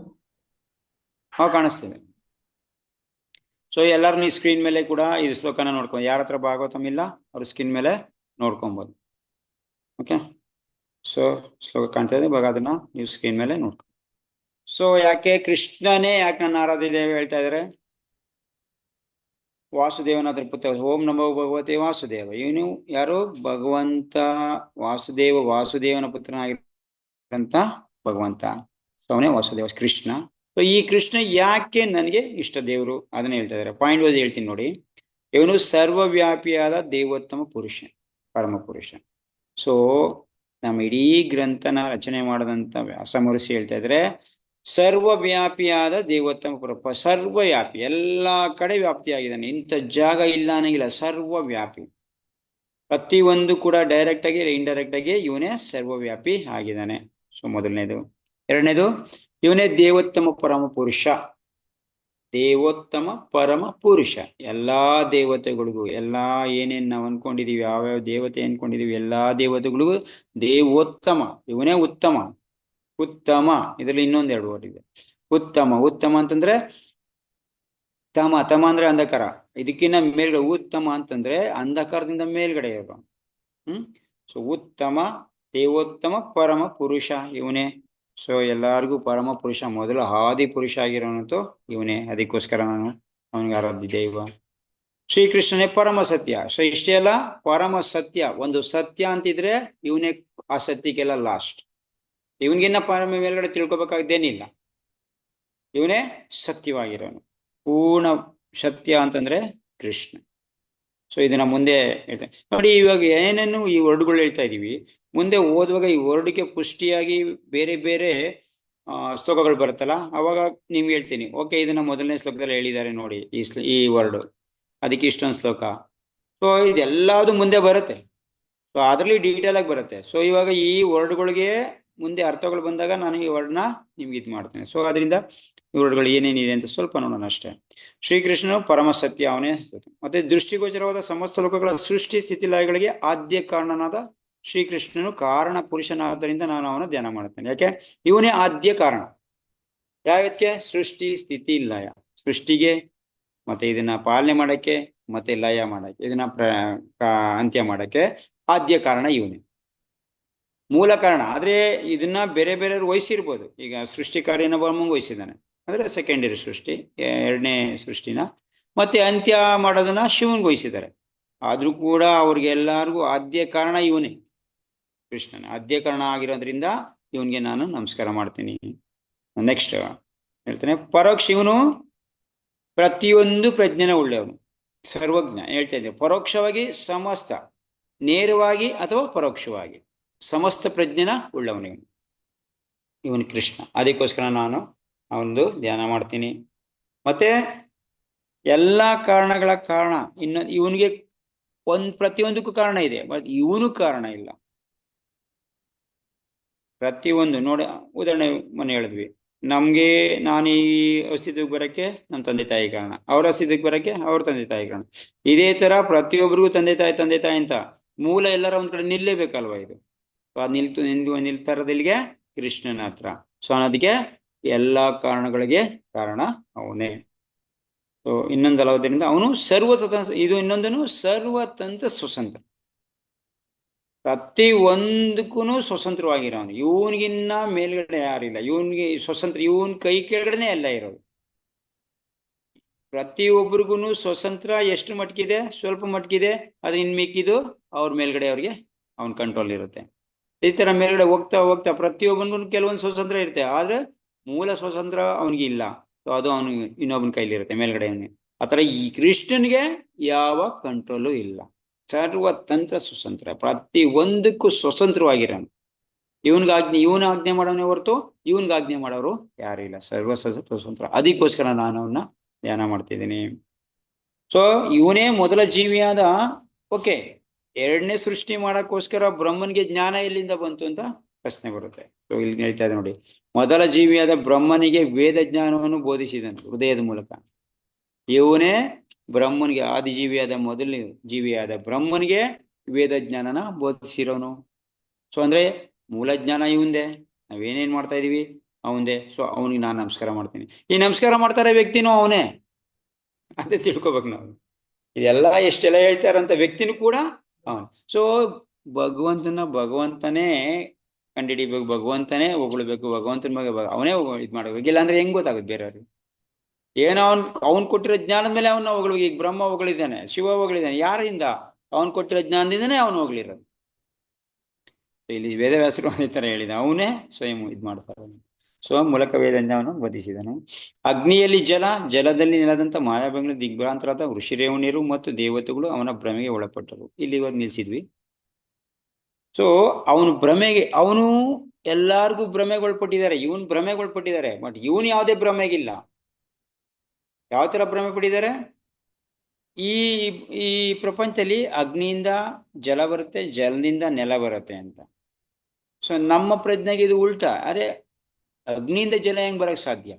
ಕಾಣಿಸ್ತಿದೆ. ಸೊ ಎಲ್ಲಾರು ಈ ಸ್ಕ್ರೀನ್ ಮೇಲೆ ಕೂಡ ಈ ಶ್ಲೋಕನ ನೋಡ್ಕೊಂಡು, ಯಾರ ಹತ್ರ ಭಾಗವತಂ ಇಲ್ಲ ಅವ್ರ ಸ್ಕ್ರೀನ್ ಮೇಲೆ ನೋಡ್ಕೊಬಹುದು. ಓಕೆ, ಸೊ ಶ್ಲೋಕ ಕಾಣ್ತಾ ಇದೆ, ಇವಾಗ ಅದನ್ನ ನೀವು ಸ್ಕ್ರೀನ್ ಮೇಲೆ ನೋಡ್ಕೊ. ಸೊ ಯಾಕೆ ಕೃಷ್ಣನೇ ಯಾಕೆ ನನ್ನ ಆರಾಧ್ಯ ದೇವ ಹೇಳ್ತಾ ಇದಾರೆ. ವಾಸುದೇವನ ಅದ್ರ ಪುತ್ರ. ಓಂ ನಮೋ ಭಗವತೆ ವಾಸುದೇವ. ಇವನು ಯಾರು? ಭಗವಂತ ವಾಸುದೇವನ ಪುತ್ರನಾಗಿರಂತ ಭಗವಂತ. ಸೊ ಅವನೇ ವಾಸುದೇವ ಕೃಷ್ಣ. ಸೊ ಈ ಕೃಷ್ಣ ಯಾಕೆ ನನಗೆ ಇಷ್ಟ ದೇವರು ಅದನ್ನ ಹೇಳ್ತಾ ಇದಾರೆ. ಪಾಯಿಂಟ್ ವೈಸ್ ಹೇಳ್ತೀನಿ ನೋಡಿ. ಇವನು ಸರ್ವವ್ಯಾಪಿಯಾದ ದೇವೋತ್ತಮ ಪುರುಷ, ಪರಮ ಪುರುಷ. ಸೊ ನಮ್ಮ ಇಡೀ ಗ್ರಂಥನ ರಚನೆ ಮಾಡದಂತ ವ್ಯಾಸ ಮಹರ್ಷಿ ಹೇಳ್ತಾ ಇದ್ರೆ ಸರ್ವವ್ಯಾಪಿಯಾದ ದೇವೋತ್ತಮ ಪುರುಷ. ಸರ್ವವ್ಯಾಪಿ, ಎಲ್ಲಾ ಕಡೆ ವ್ಯಾಪ್ತಿಯಾಗಿದ್ದಾನೆ. ಇಂಥ ಜಾಗ ಇಲ್ಲ ಅನ್ನಂಗಿಲ್ಲ, ಸರ್ವವ್ಯಾಪಿ. ಪ್ರತಿಯೊಂದು ಕೂಡ ಡೈರೆಕ್ಟ್ ಆಗಿ ಇಂಡೈರೆಕ್ಟ್ ಆಗಿ ಇವನೇ ಸರ್ವವ್ಯಾಪಿ ಆಗಿದ್ದಾನೆ. ಸೊ ಮೊದಲನೇದು. 2ನೇದು, ಇವನೇ ದೇವೋತ್ತಮ ಪರಮ ಪುರುಷ. ದೇವೋತ್ತಮ ಪರಮ ಪುರುಷ. ಎಲ್ಲಾ ದೇವತೆಗಳಿಗೂ, ಎಲ್ಲಾ ಏನೇನ್ ನಾವು ಅನ್ಕೊಂಡಿದೀವಿ, ಯಾವ್ಯಾವ ದೇವತೆ ಅನ್ಕೊಂಡಿದೀವಿ, ಎಲ್ಲಾ ದೇವತೆಗಳಿಗೂ ದೇವೋತ್ತಮ, ಇವನೇ ಉತ್ತಮ. ಉತ್ತಮ, ಇದರಲ್ಲಿ ಇನ್ನೊಂದು 2 ವರ್ಡ್ ಇದೆ. ಉತ್ತಮ ಅಂತಂದ್ರೆ ತಮ ಅಂದ್ರೆ ಅಂಧಕಾರ, ಇದಕ್ಕಿನ್ನ ಮೇಲ್ಗಡೆ. ಉತ್ತಮ ಅಂತಂದ್ರೆ ಅಂಧಕಾರದಿಂದ ಮೇಲ್ಗಡೆ ಇರೋ. ಸೊ ಉತ್ತಮ, ದೇವೋತ್ತಮ ಪರಮ ಪುರುಷ ಇವನೇ. ಸೊ ಎಲ್ಲಾರ್ಗು ಪರಮ ಪುರುಷ, ಮೊದಲು ಆದಿ ಪುರುಷ ಆಗಿರೋನಂತೂ ಇವನೇ. ಅದಕ್ಕೋಸ್ಕರ ನಾನು ಅವನಿಗೆ ಆರಾಧ್ಯ ದೈವ. ಶ್ರೀಕೃಷ್ಣನೇ ಪರಮ ಸತ್ಯ. ಸೊ ಇಷ್ಟೇ ಅಲ್ಲ, ಪರಮ ಸತ್ಯ. ಒಂದು ಸತ್ಯ ಅಂತಿದ್ರೆ ಇವನೇ ಆ ಸತ್ಯಕ್ಕೆಲ್ಲ ಲಾಸ್ಟ್. ಇವನ್ಗಿನ್ನ ಮೇಲ್ಗಡೆ ತಿಳ್ಕೊಬೇಕಾದ್ದೇನಿಲ್ಲ. ಇವನೇ ಸತ್ಯವಾಗಿರೋನು. ಪೂರ್ಣ ಸತ್ಯ ಅಂತಂದ್ರೆ ಕೃಷ್ಣ. ಸೊ ಇದನ್ನ ಮುಂದೆ ಹೇಳ್ತೇನೆ ನೋಡಿ. ಇವಾಗ ಏನೇನು ಈ ವರ್ಡ್ಗಳು ಹೇಳ್ತಾ ಇದೀವಿ, ಮುಂದೆ ಓದುವಾಗ ಈ ವರ್ಡ್ಗೆ ಪುಷ್ಟಿಯಾಗಿ ಬೇರೆ ಬೇರೆ ಶ್ಲೋಕಗಳು ಬರುತ್ತಲ್ಲ, ಅವಾಗ ನಿಮ್ಗೆ ಹೇಳ್ತೀನಿ, ಓಕೆ ಇದನ್ನ ಮೊದಲನೇ ಶ್ಲೋಕದಲ್ಲಿ ಹೇಳಿದ್ದಾರೆ ನೋಡಿ, ಈ ವರ್ಡ್, ಅದಕ್ಕೆ ಇಷ್ಟೊಂದು ಶ್ಲೋಕ. ಸೊ ಇದೆಲ್ಲದು ಮುಂದೆ ಬರುತ್ತೆ. ಸೊ ಅದರಲ್ಲಿ ಡೀಟೇಲ್ ಆಗಿ ಬರುತ್ತೆ. ಸೊ ಇವಾಗ ಈ ವರ್ಡ್ಗಳಿಗೆ ಮುಂದೆ ಅರ್ಥಗಳು ಬಂದಾಗ ನಾನು ಈ ವರ್ಡ್ನ ನಿಮ್ಗೆ ಇದು ಮಾಡ್ತೇನೆ. ಸೊ ಅದರಿಂದ ಈ ವರ್ಡ್ಗಳು ಏನೇನಿದೆ ಅಂತ ಸ್ವಲ್ಪ ನೋಡೋಣ ಅಷ್ಟೇ. ಶ್ರೀಕೃಷ್ಣನು ಪರಮ ಸತ್ಯ, ಅವನೇ. ಮತ್ತೆ ದೃಷ್ಟಿಗೋಚರವಾದ ಸಮಸ್ತ ಲೋಕಗಳ ಸೃಷ್ಟಿ ಸ್ಥಿತಿಲಯಗಳಿಗೆ ಆದ್ಯ ಕಾರಣನಾದ ಶ್ರೀಕೃಷ್ಣನು ಕಾರಣ ಪುರುಷನಾದ್ದರಿಂದ ನಾನು ಅವನ ಧ್ಯಾನ ಮಾಡುತ್ತೇನೆ. ಯಾಕೆ? ಇವನೇ ಆದ್ಯ ಕಾರಣ. ಯಾವಕ್ಕೆ? ಸೃಷ್ಟಿ ಸ್ಥಿತಿ ಲಯ. ಸೃಷ್ಟಿಗೆ, ಮತ್ತೆ ಇದನ್ನ ಪಾಲನೆ ಮಾಡಕ್ಕೆ, ಮತ್ತೆ ಲಯ ಮಾಡಕ್ಕೆ, ಇದನ್ನ ಅಂತ್ಯ ಮಾಡಕ್ಕೆ ಆದ್ಯ ಕಾರಣ ಇವನೇ, ಮೂಲ ಕಾರಣ. ಆದ್ರೆ ಇದನ್ನ ಬೇರೆ ಬೇರೆಯವ್ರು ವಹಿಸಿರ್ಬೋದು. ಈಗ ಸೃಷ್ಟಿ ಕಾರ್ಯನ ಬ್ರಹ್ಮಂಗ್ ವಹಿಸಿದ್ದಾನೆ, ಅಂದ್ರೆ ಸೆಕೆಂಡರಿ ಸೃಷ್ಟಿ, ಎರಡನೇ ಸೃಷ್ಟಿನ. ಮತ್ತೆ ಅಂತ್ಯ ಮಾಡೋದನ್ನ ಶಿವನ್ಗೆ ವಹಿಸಿದ್ದಾರೆ. ಆದ್ರೂ ಕೂಡ ಅವ್ರಿಗೆಲ್ಲರಿಗೂ ಆದ್ಯ ಕಾರಣ ಇವನೇ, ಕೃಷ್ಣನೇ ಆದ್ಯ ಕಾರಣ ಆಗಿರೋದ್ರಿಂದ ಇವನ್ಗೆ ನಾನು ನಮಸ್ಕಾರ ಮಾಡ್ತೀನಿ. ನೆಕ್ಸ್ಟ್ ಹೇಳ್ತೇನೆ, ಪರೋಕ್ಷ. ಇವನು ಪ್ರತಿಯೊಂದು ಪ್ರಜ್ಞೆನ ಉಳ್ಳವನು, ಸರ್ವಜ್ಞ. ಹೇಳ್ತಾ ಇದ್ದೆ, ಪರೋಕ್ಷವಾಗಿ ಸಮಸ್ತ, ನೇರವಾಗಿ ಅಥವಾ ಪರೋಕ್ಷವಾಗಿ ಸಮಸ್ತ ಪ್ರಜ್ಞೆನ ಉಳ್ಳವನು ಇವನು ಕೃಷ್ಣ. ಅದಕ್ಕೋಸ್ಕರ ನಾನು ಅವನದು ಧ್ಯಾನ ಮಾಡ್ತೀನಿ. ಮತ್ತೆ ಎಲ್ಲಾ ಕಾರಣಗಳ ಕಾರಣ. ಇನ್ನು ಇವನಿಗೆ ಪ್ರತಿಯೊಂದಕ್ಕೂ ಕಾರಣ ಇದೆ, ಬಟ್ ಇವನು ಕಾರಣ ಇಲ್ಲ. ಪ್ರತಿಯೊಂದು ನೋಡಿ, ಉದಾಹರಣೆ ಮೊನ್ನೆ ಹೇಳಿದ್ವಿ, ನಮ್ಗೆ ನಾನು ಈ ಅಸ್ತಿತ್ವಕ್ಕೆ ಬರಕ್ಕೆ ನಮ್ಮ ತಂದೆ ತಾಯಿ ಕಾರಣ, ಅವ್ರ ಅಸ್ತಿತ್ವಕ್ಕೆ ಬರಕ್ಕೆ ಅವ್ರ ತಂದೆ ತಾಯಿ ಕಾರಣ. ಇದೇ ತರ ಪ್ರತಿಯೊಬ್ಬರಿಗೂ ತಂದೆ ತಾಯಿ ಅಂತ ಮೂಲ ಎಲ್ಲರ ಒಂದ್ ಕಡೆ ನಿಲ್ಲೇಬೇಕಲ್ವಾ ಇದು. ನಿಲ್ತಾ ಇರೋದಿಲ್ಲಿಗೆ ಕೃಷ್ಣನ ಹತ್ರ. ಸೊ ಅನ್ನೋದಕ್ಕೆ ಎಲ್ಲಾ ಕಾರಣಗಳಿಗೆ ಕಾರಣ ಅವನೇ. ಸೊ ಇನ್ನೊಂದಲ್ಲೋದ್ರಿಂದ ಅವನು ಸರ್ವತಂತ್ರ. ಇದು ಇನ್ನೊಂದನು ಸರ್ವತಂತ್ರ ಸ್ವತಂತ್ರ, ಪ್ರತಿ ಒಂದಕ್ಕೂ ಸ್ವತಂತ್ರವಾಗಿರೋನು. ಇವನಿಗಿನ್ನ ಮೇಲ್ಗಡೆ ಯಾರಿಲ್ಲ. ಇವನ್ಗೆ ಸ್ವತಂತ್ರ, ಇವನ್ ಕೈ ಕೆಳಗಡೆನೆ ಎಲ್ಲ ಇರೋದು. ಪ್ರತಿಯೊಬ್ಬರಿಗೂ ಸ್ವತಂತ್ರ ಎಷ್ಟು ಮಟ್ಕಿದೆ? ಸ್ವಲ್ಪ ಮಟ್ಕಿದೆ. ಅದು ಇನ್ ಮಿಕ್ಕಿದು ಅವ್ರ ಮೇಲ್ಗಡೆ ಅವ್ರಿಗೆ ಅವನ್ ಕಂಟ್ರೋಲ್ ಇರುತ್ತೆ. ಈ ತರ ಮೇಲ್ಗಡೆ ಹೋಗ್ತಾ ಹೋಗ್ತಾ ಪ್ರತಿಯೊಬ್ಬನಿಗೂ ಕೆಲವೊಂದು ಸ್ವತಂತ್ರ ಇರುತ್ತೆ, ಆದ್ರೆ ಮೂಲ ಸ್ವತಂತ್ರ ಅವನಿಗೆ ಇಲ್ಲ. ಸೊ ಅದು ಅವನು ಇನ್ನೊಬ್ಬನ ಕೈಲಿರುತ್ತೆ ಮೇಲ್ಗಡೆ ಅವನಿಗೆ. ಆತರ ಈ ಕೃಷ್ಣನ್ಗೆ ಯಾವ ಕಂಟ್ರೋಲು ಇಲ್ಲ, ಸರ್ವತಂತ್ರ ಸ್ವತಂತ್ರ, ಪ್ರತಿ ಒಂದಕ್ಕೂ ಸ್ವತಂತ್ರವಾಗಿರೋನು. ಇವನ ಆಜ್ಞೆ ಮಾಡೋನೇ ಹೊರತು ಇವನ್ಗೆ ಆಜ್ಞೆ ಮಾಡೋರು ಯಾರು ಇಲ್ಲ, ಸ್ವತಂತ್ರ. ಅದಕ್ಕೋಸ್ಕರ ನಾನು ಅವನ್ನ ಧ್ಯಾನ ಮಾಡ್ತಿದ್ದೀನಿ. ಸೊ ಇವನೇ ಮೊದಲ ಜೀವಿಯಾದ. ಓಕೆ, ಎರಡನೇ ಸೃಷ್ಟಿ ಮಾಡಕ್ಕೋಸ್ಕರ ಬ್ರಹ್ಮನ್ಗೆ ಜ್ಞಾನ ಎಲ್ಲಿಂದ ಬಂತು ಅಂತ ಪ್ರಶ್ನೆ ಬರುತ್ತೆ. ಸೊ ಇಲ್ಲಿ ಹೇಳ್ತಾ ಇದೆ ನೋಡಿ, ಮೊದಲ ಜೀವಿಯಾದ ಬ್ರಹ್ಮನಿಗೆ ವೇದ ಜ್ಞಾನವನ್ನು ಬೋಧಿಸಿದನು ಹೃದಯದ ಮೂಲಕ. ಇವನೇ ಬ್ರಹ್ಮನಿಗೆ, ಆದಿಜೀವಿಯಾದ ಮೊದಲನೇ ಜೀವಿಯಾದ ಬ್ರಹ್ಮನಿಗೆ ವೇದ ಜ್ಞಾನನ ಬೋಧಿಸಿರೋನು. ಸೊ ಅಂದ್ರೆ ಮೂಲ ಜ್ಞಾನ ಇವಂದೆ, ನಾವೇನೇನ್ ಮಾಡ್ತಾ ಇದೀವಿ ಅವಂದೆ. ಸೊ ಅವನಿಗೆ ನಾನು ನಮಸ್ಕಾರ ಮಾಡ್ತೀನಿ. ಈ ನಮಸ್ಕಾರ ಮಾಡ್ತಾರೆ ವ್ಯಕ್ತಿನೂ ಅವನೇ, ಅದೇ ತಿಳ್ಕೊಬೇಕು ನಾವು. ಇದೆಲ್ಲ ಎಷ್ಟೆಲ್ಲ ಹೇಳ್ತಾರಂತ ವ್ಯಕ್ತಿನೂ ಕೂಡ ಅವನು. ಸೊ ಭಗವಂತನೇ ಕಂಡಿಡಿಬೇಕು, ಭಗವಂತನೇ ಹೊಗಳ್ಬೇಕು, ಭಗವಂತನ ಬಗ್ಗೆ ಅವನೇ ಇದು ಮಾಡ್ಬೇಕು. ಇಲ್ಲ ಅಂದ್ರೆ ಹೆಂಗ್ ಗೊತ್ತಾಗುತ್ತೆ ಬೇರೆಯವ್ರಿಗೆ? ಏನೋ ಅವ್ನ್ ಕೊಟ್ಟಿರೋ ಜ್ಞಾನದ ಮೇಲೆ ಅವನ್ನ ಹೊಗಳ್ಬೇಕು. ಈಗ ಬ್ರಹ್ಮ ಹೊಗಳಿದ್ದಾನೆ, ಶಿವ ಹೊಗಳಿದ್ದಾನೆ, ಯಾರಿಂದ? ಅವನ್ ಕೊಟ್ಟಿರೋ ಜ್ಞಾನದಿಂದನೇ ಅವನು ಹೊಗಳಿರೋದು. ಇಲ್ಲಿ ವೇದವ್ಯಾಸರು ಅದೇ ತರ ಹೇಳಿದ, ಅವನೇ ಸ್ವಯಂ ಇದು ಮಾಡ್ತಾರೆ. ಸೊ ಮೂಲಕ ವೇದ ಜ್ಞಾನವನ್ನು ಬೋಧಿಸಿದನು. ಅಗ್ನಿಯಲ್ಲಿ ಜಲ, ಜಲದಲ್ಲಿ ನೆಲದಂತ ಮಾಯಾಭಂಗ ದಿಗ್ಭ್ರಾಂತರಾದ ಋಷಿರೇವಣ್ಯರು ಮತ್ತು ದೇವತೆಗಳು ಅವನ ಭ್ರಮೆಗೆ ಒಳಪಟ್ಟರು. ಇಲ್ಲಿ ಇವಾಗ ನಿಲ್ಸಿದ್ವಿ. ಸೊ ಅವನು ಭ್ರಮೆಗೆ, ಅವನು ಎಲ್ಲಾರ್ಗು ಭ್ರಮೆಗೊಳಪಟ್ಟಿದ್ದಾರೆ, ಇವನ್ ಭ್ರಮೆಗೊಳಪಟ್ಟಿದ್ದಾರೆ. ಬಟ್ ಇವನು ಯಾವುದೇ ಭ್ರಮೆಗಿಲ್ಲ. ಯಾವ ತರ ಭ್ರಮೆ ಪಟ್ಟಿದ್ದಾರೆ? ಈ ಈ ಪ್ರಪಂಚದಲ್ಲಿ ಅಗ್ನಿಯಿಂದ ಜಲ ಬರುತ್ತೆ, ಜಲದಿಂದ ನೆಲ ಬರುತ್ತೆ ಅಂತ. ಸೊ ನಮ್ಮ ಪ್ರಜ್ಞೆಗೆ ಇದು ಉಲ್ಟಾ. ಅರೆ, ಅಗ್ನಿಯಿಂದ ಜಲ ಹೆಂಗ್ ಬರಕ್ ಸಾಧ್ಯ?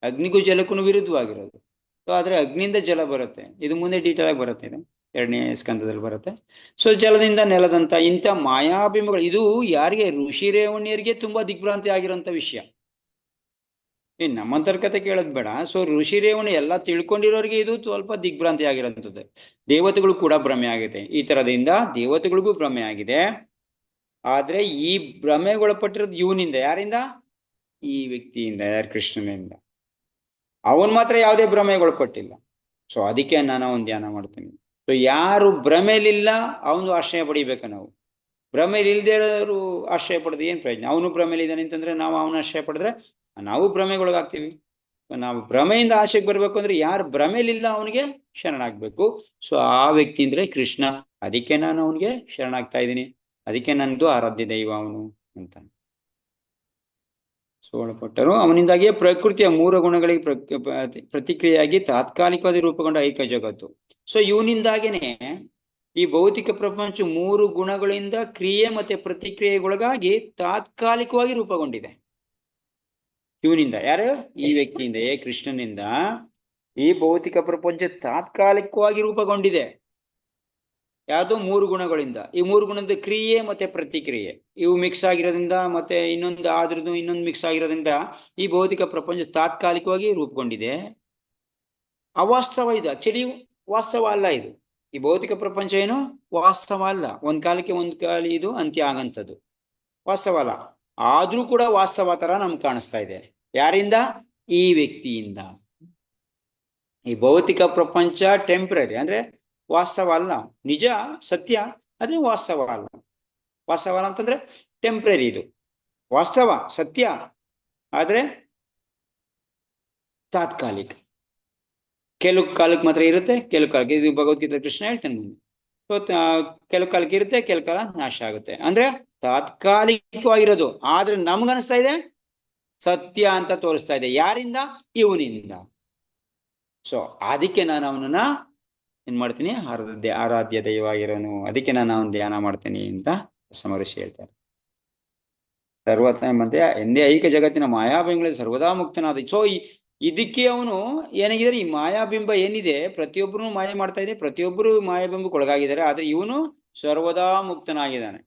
ಅಗ್ನಿಗೂ ಜಲಕ್ಕೂ ವಿರುದ್ಧವಾಗಿರೋದು. ಸೊ ಆದ್ರೆ ಅಗ್ನಿಯಿಂದ ಜಲ ಬರುತ್ತೆ. ಇದು ಮುಂದೆ ಡೀಟೇಲ್ ಆಗಿ ಬರುತ್ತೆ, ಇದು ಎರಡನೇ ಸ್ಕಂದದಲ್ಲಿ ಬರುತ್ತೆ. ಸೊ ಜಲದಿಂದ ನೆಲದಂತ ಇಂಥ ಮಾಯಾಭಿಮಗಳು, ಇದು ಯಾರಿಗೆ? ಋಷಿರೇವಣ್ಯರಿಗೆ ತುಂಬಾ ದಿಗ್ಭ್ರಾಂತಿ ಆಗಿರೋಂಥ ವಿಷಯ. ನಮ್ಮಂತರ ಕತೆ ಕೇಳೋದ್ ಬೇಡ. ಸೊ ಋಷಿರೇವಣ್ಯ ಎಲ್ಲ ತಿಳ್ಕೊಂಡಿರೋರಿಗೆ ಇದು ಸ್ವಲ್ಪ ದಿಗ್ಭ್ರಾಂತಿ ಆಗಿರೋಂಥದ್ದು. ದೇವತೆಗಳು ಕೂಡ ಭ್ರಮೆ ಆಗಿದೆ. ಈ ತರದಿಂದ ದೇವತೆಗಳಿಗೂ ಭ್ರಮೆ ಆಗಿದೆ. ಆದ್ರೆ ಈ ಭ್ರಮೆಗೊಳಪಟ್ಟಿರೋದು ಇವನಿಂದ. ಯಾರಿಂದ? ಈ ವ್ಯಕ್ತಿಯಿಂದ, ಯಾರು? ಕೃಷ್ಣನಿಂದ. ಅವನ್ ಮಾತ್ರ ಯಾವುದೇ ಭ್ರಮೆಗೊಳಪಟ್ಟಿಲ್ಲ. ಸೊ ಅದಕ್ಕೆ ನಾನು ಅವನ್ ಧ್ಯಾನ ಮಾಡ್ತೀನಿ. ಸೊ ಯಾರು ಭ್ರಮೆಲಿಲ್ಲ ಅವನು ಆಶ್ರಯ ಪಡಿಬೇಕ ನಾವು. ಭ್ರಮೆಯಲ್ಲಿ ಇಲ್ದೇ ಇರೋರು ಆಶ್ರಯ ಪಡೆದು ಏನು ಪ್ರಯೋಜನ? ಅವನು ಭ್ರಮೆಯಲ್ಲಿ ಇದ್ದಾನೆ ಅಂತಂದ್ರೆ ನಾವು ಅವನ ಆಶ್ರಯ ಪಡೆದ್ರೆ ನಾವು ಭ್ರಮೆಗೊಳಗಾಗ್ತೀವಿ. ನಾವು ಭ್ರಮೆಯಿಂದ ಆಶೆಗೆ ಬರ್ಬೇಕು ಅಂದ್ರೆ ಯಾರು ಭ್ರಮೆಲಿಲ್ಲ ಅವನಿಗೆ ಶರಣಾಗ್ಬೇಕು. ಸೊ ಆ ವ್ಯಕ್ತಿ ಅಂದ್ರೆ ಕೃಷ್ಣ. ಅದಕ್ಕೆ ನಾನು ಅವನಿಗೆ ಶರಣಾಗ್ತಾ ಇದ್ದೀನಿ, ಅದಕ್ಕೆ ನಂದು ಆರಾಧ್ಯ ದೈವ ಅವನು ಅಂತ. ಸೋಳಪಟ್ಟರು ಅವನಿಂದಾಗಿಯೇ ಪ್ರಕೃತಿಯ ಮೂರು ಗುಣಗಳಿಗೆ ಪ್ರತಿಕ್ರಿಯೆಯಾಗಿ ತಾತ್ಕಾಲಿಕವಾಗಿ ರೂಪುಗೊಂಡ ಐಕ್ಯ ಜಗತ್ತು. ಸೊ ಇವನಿಂದಾಗೇನೆ ಈ ಭೌತಿಕ ಪ್ರಪಂಚ ಮೂರು ಗುಣಗಳಿಂದ ಕ್ರಿಯೆ ಮತ್ತೆ ಪ್ರತಿಕ್ರಿಯೆಗೊಳಗಾಗಿ ತಾತ್ಕಾಲಿಕವಾಗಿ ರೂಪುಗೊಂಡಿದೆ. ಇವನಿಂದ, ಯಾರು? ಈ ವ್ಯಕ್ತಿಯಿಂದ, ಕೃಷ್ಣನಿಂದ ಈ ಭೌತಿಕ ಪ್ರಪಂಚ ತಾತ್ಕಾಲಿಕವಾಗಿ ರೂಪುಗೊಂಡಿದೆ. ಯಾವುದು? ಮೂರು ಗುಣಗಳಿಂದ. ಈ ಮೂರು ಗುಣದ ಕ್ರಿಯೆ ಮತ್ತೆ ಪ್ರತಿಕ್ರಿಯೆ ಇವು ಮಿಕ್ಸ್ ಆಗಿರೋದ್ರಿಂದ, ಮತ್ತೆ ಇನ್ನೊಂದು ಆದ್ರದ್ದು ಇನ್ನೊಂದು ಮಿಕ್ಸ್ ಆಗಿರೋದ್ರಿಂದ ಈ ಭೌತಿಕ ಪ್ರಪಂಚ ತಾತ್ಕಾಲಿಕವಾಗಿ ರೂಪುಗೊಂಡಿದೆ. ಅವಾಸ್ತವ ಇದು, ಆಕ್ಚುಲಿ ವಾಸ್ತವ ಅಲ್ಲ ಇದು. ಈ ಭೌತಿಕ ಪ್ರಪಂಚ ಏನು ವಾಸ್ತವ ಅಲ್ಲ. ಒಂದ್ ಕಾಲಕ್ಕೆ ಇದು ಅಂತ್ಯ ಆಗಂಥದ್ದು, ವಾಸ್ತವ ಅಲ್ಲ. ಆದ್ರೂ ಕೂಡ ವಾಸ್ತವ ತರ ನಮ್ಗೆ ಕಾಣಿಸ್ತಾ ಇದೆ. ಯಾರಿಂದ? ಈ ವ್ಯಕ್ತಿಯಿಂದ. ಈ ಭೌತಿಕ ಪ್ರಪಂಚ ಟೆಂಪ್ರರಿ, ಅಂದ್ರೆ ವಾಸ್ತವ ಅಲ್ಲ. ನಿಜ, ಸತ್ಯ, ಆದ್ರೆ ವಾಸ್ತವ ಅಲ್ಲ. ವಾಸ್ತವ ಅಲ್ಲ ಅಂತಂದ್ರೆ ಟೆಂಪ್ರರಿ. ಇದು ವಾಸ್ತವ, ಸತ್ಯ, ಆದ್ರೆ ತಾತ್ಕಾಲಿಕ. ಕೆಲವು ಕಾಲಕ್ಕೆ ಮಾತ್ರ ಇರುತ್ತೆ, ಕೆಲವು ಕಾಲಕ್ಕೆ. ಇದು ಭಗವದ್ಗೀತೆ ಕೃಷ್ಣ ಹೇಳ್ತಾನೆ. ಸೊ ಕೆಲವು ಕಾಲಕ್ಕೆ ಇರುತ್ತೆ, ಕೆಲವು ಕಾಲ ನಾಶ ಆಗುತ್ತೆ. ಅಂದ್ರೆ ತಾತ್ಕಾಲಿಕವಾಗಿರೋದು, ಆದ್ರೆ ನಮ್ಗನಿಸ್ತಾ ಇದೆ ಸತ್ಯ ಅಂತ ತೋರಿಸ್ತಾ ಇದೆ. ಯಾರಿಂದ? ಇವನಿಂದ. ಸೊ ಅದಕ್ಕೆ ನಾನು ಅವನನ್ನ ಏನ್ ಮಾಡ್ತೀನಿ? ಆರಾಧ್ಯ ದೈವವಾಗಿರೋನು, ಅದಕ್ಕೆ ನಾನು ಅವನ ಧ್ಯಾನ ಮಾಡ್ತೀನಿ ಅಂತ ಸಮಋಷಿ ಹೇಳ್ತಾರೆ. ಸರ್ವತ್ನ ಮತ್ತೆ ಎಂದೇ ಐಕ್ಯ ಜಗತ್ತಿನ ಮಾಯಾಬಿಂಬಗಳಲ್ಲಿ ಸರ್ವದಾ ಮುಕ್ತನಾದ. ಸೊ ಇದಕ್ಕೆ ಅವನು ಏನಾಗಿದ್ದಾರೆ? ಈ ಮಾಯಾಬಿಂಬ ಏನಿದೆ ಪ್ರತಿಯೊಬ್ಬರು ಮಾಯ ಮಾಡ್ತಾ ಇದೆ, ಪ್ರತಿಯೊಬ್ಬರು ಮಾಯಾಬಿಂಬಕ್ಕೆ ಒಳಗಾಗಿದ್ದಾರೆ. ಆದ್ರೆ ಇವನು ಸರ್ವದಾ ಮುಕ್ತನಾಗಿದ್ದಾನೆ.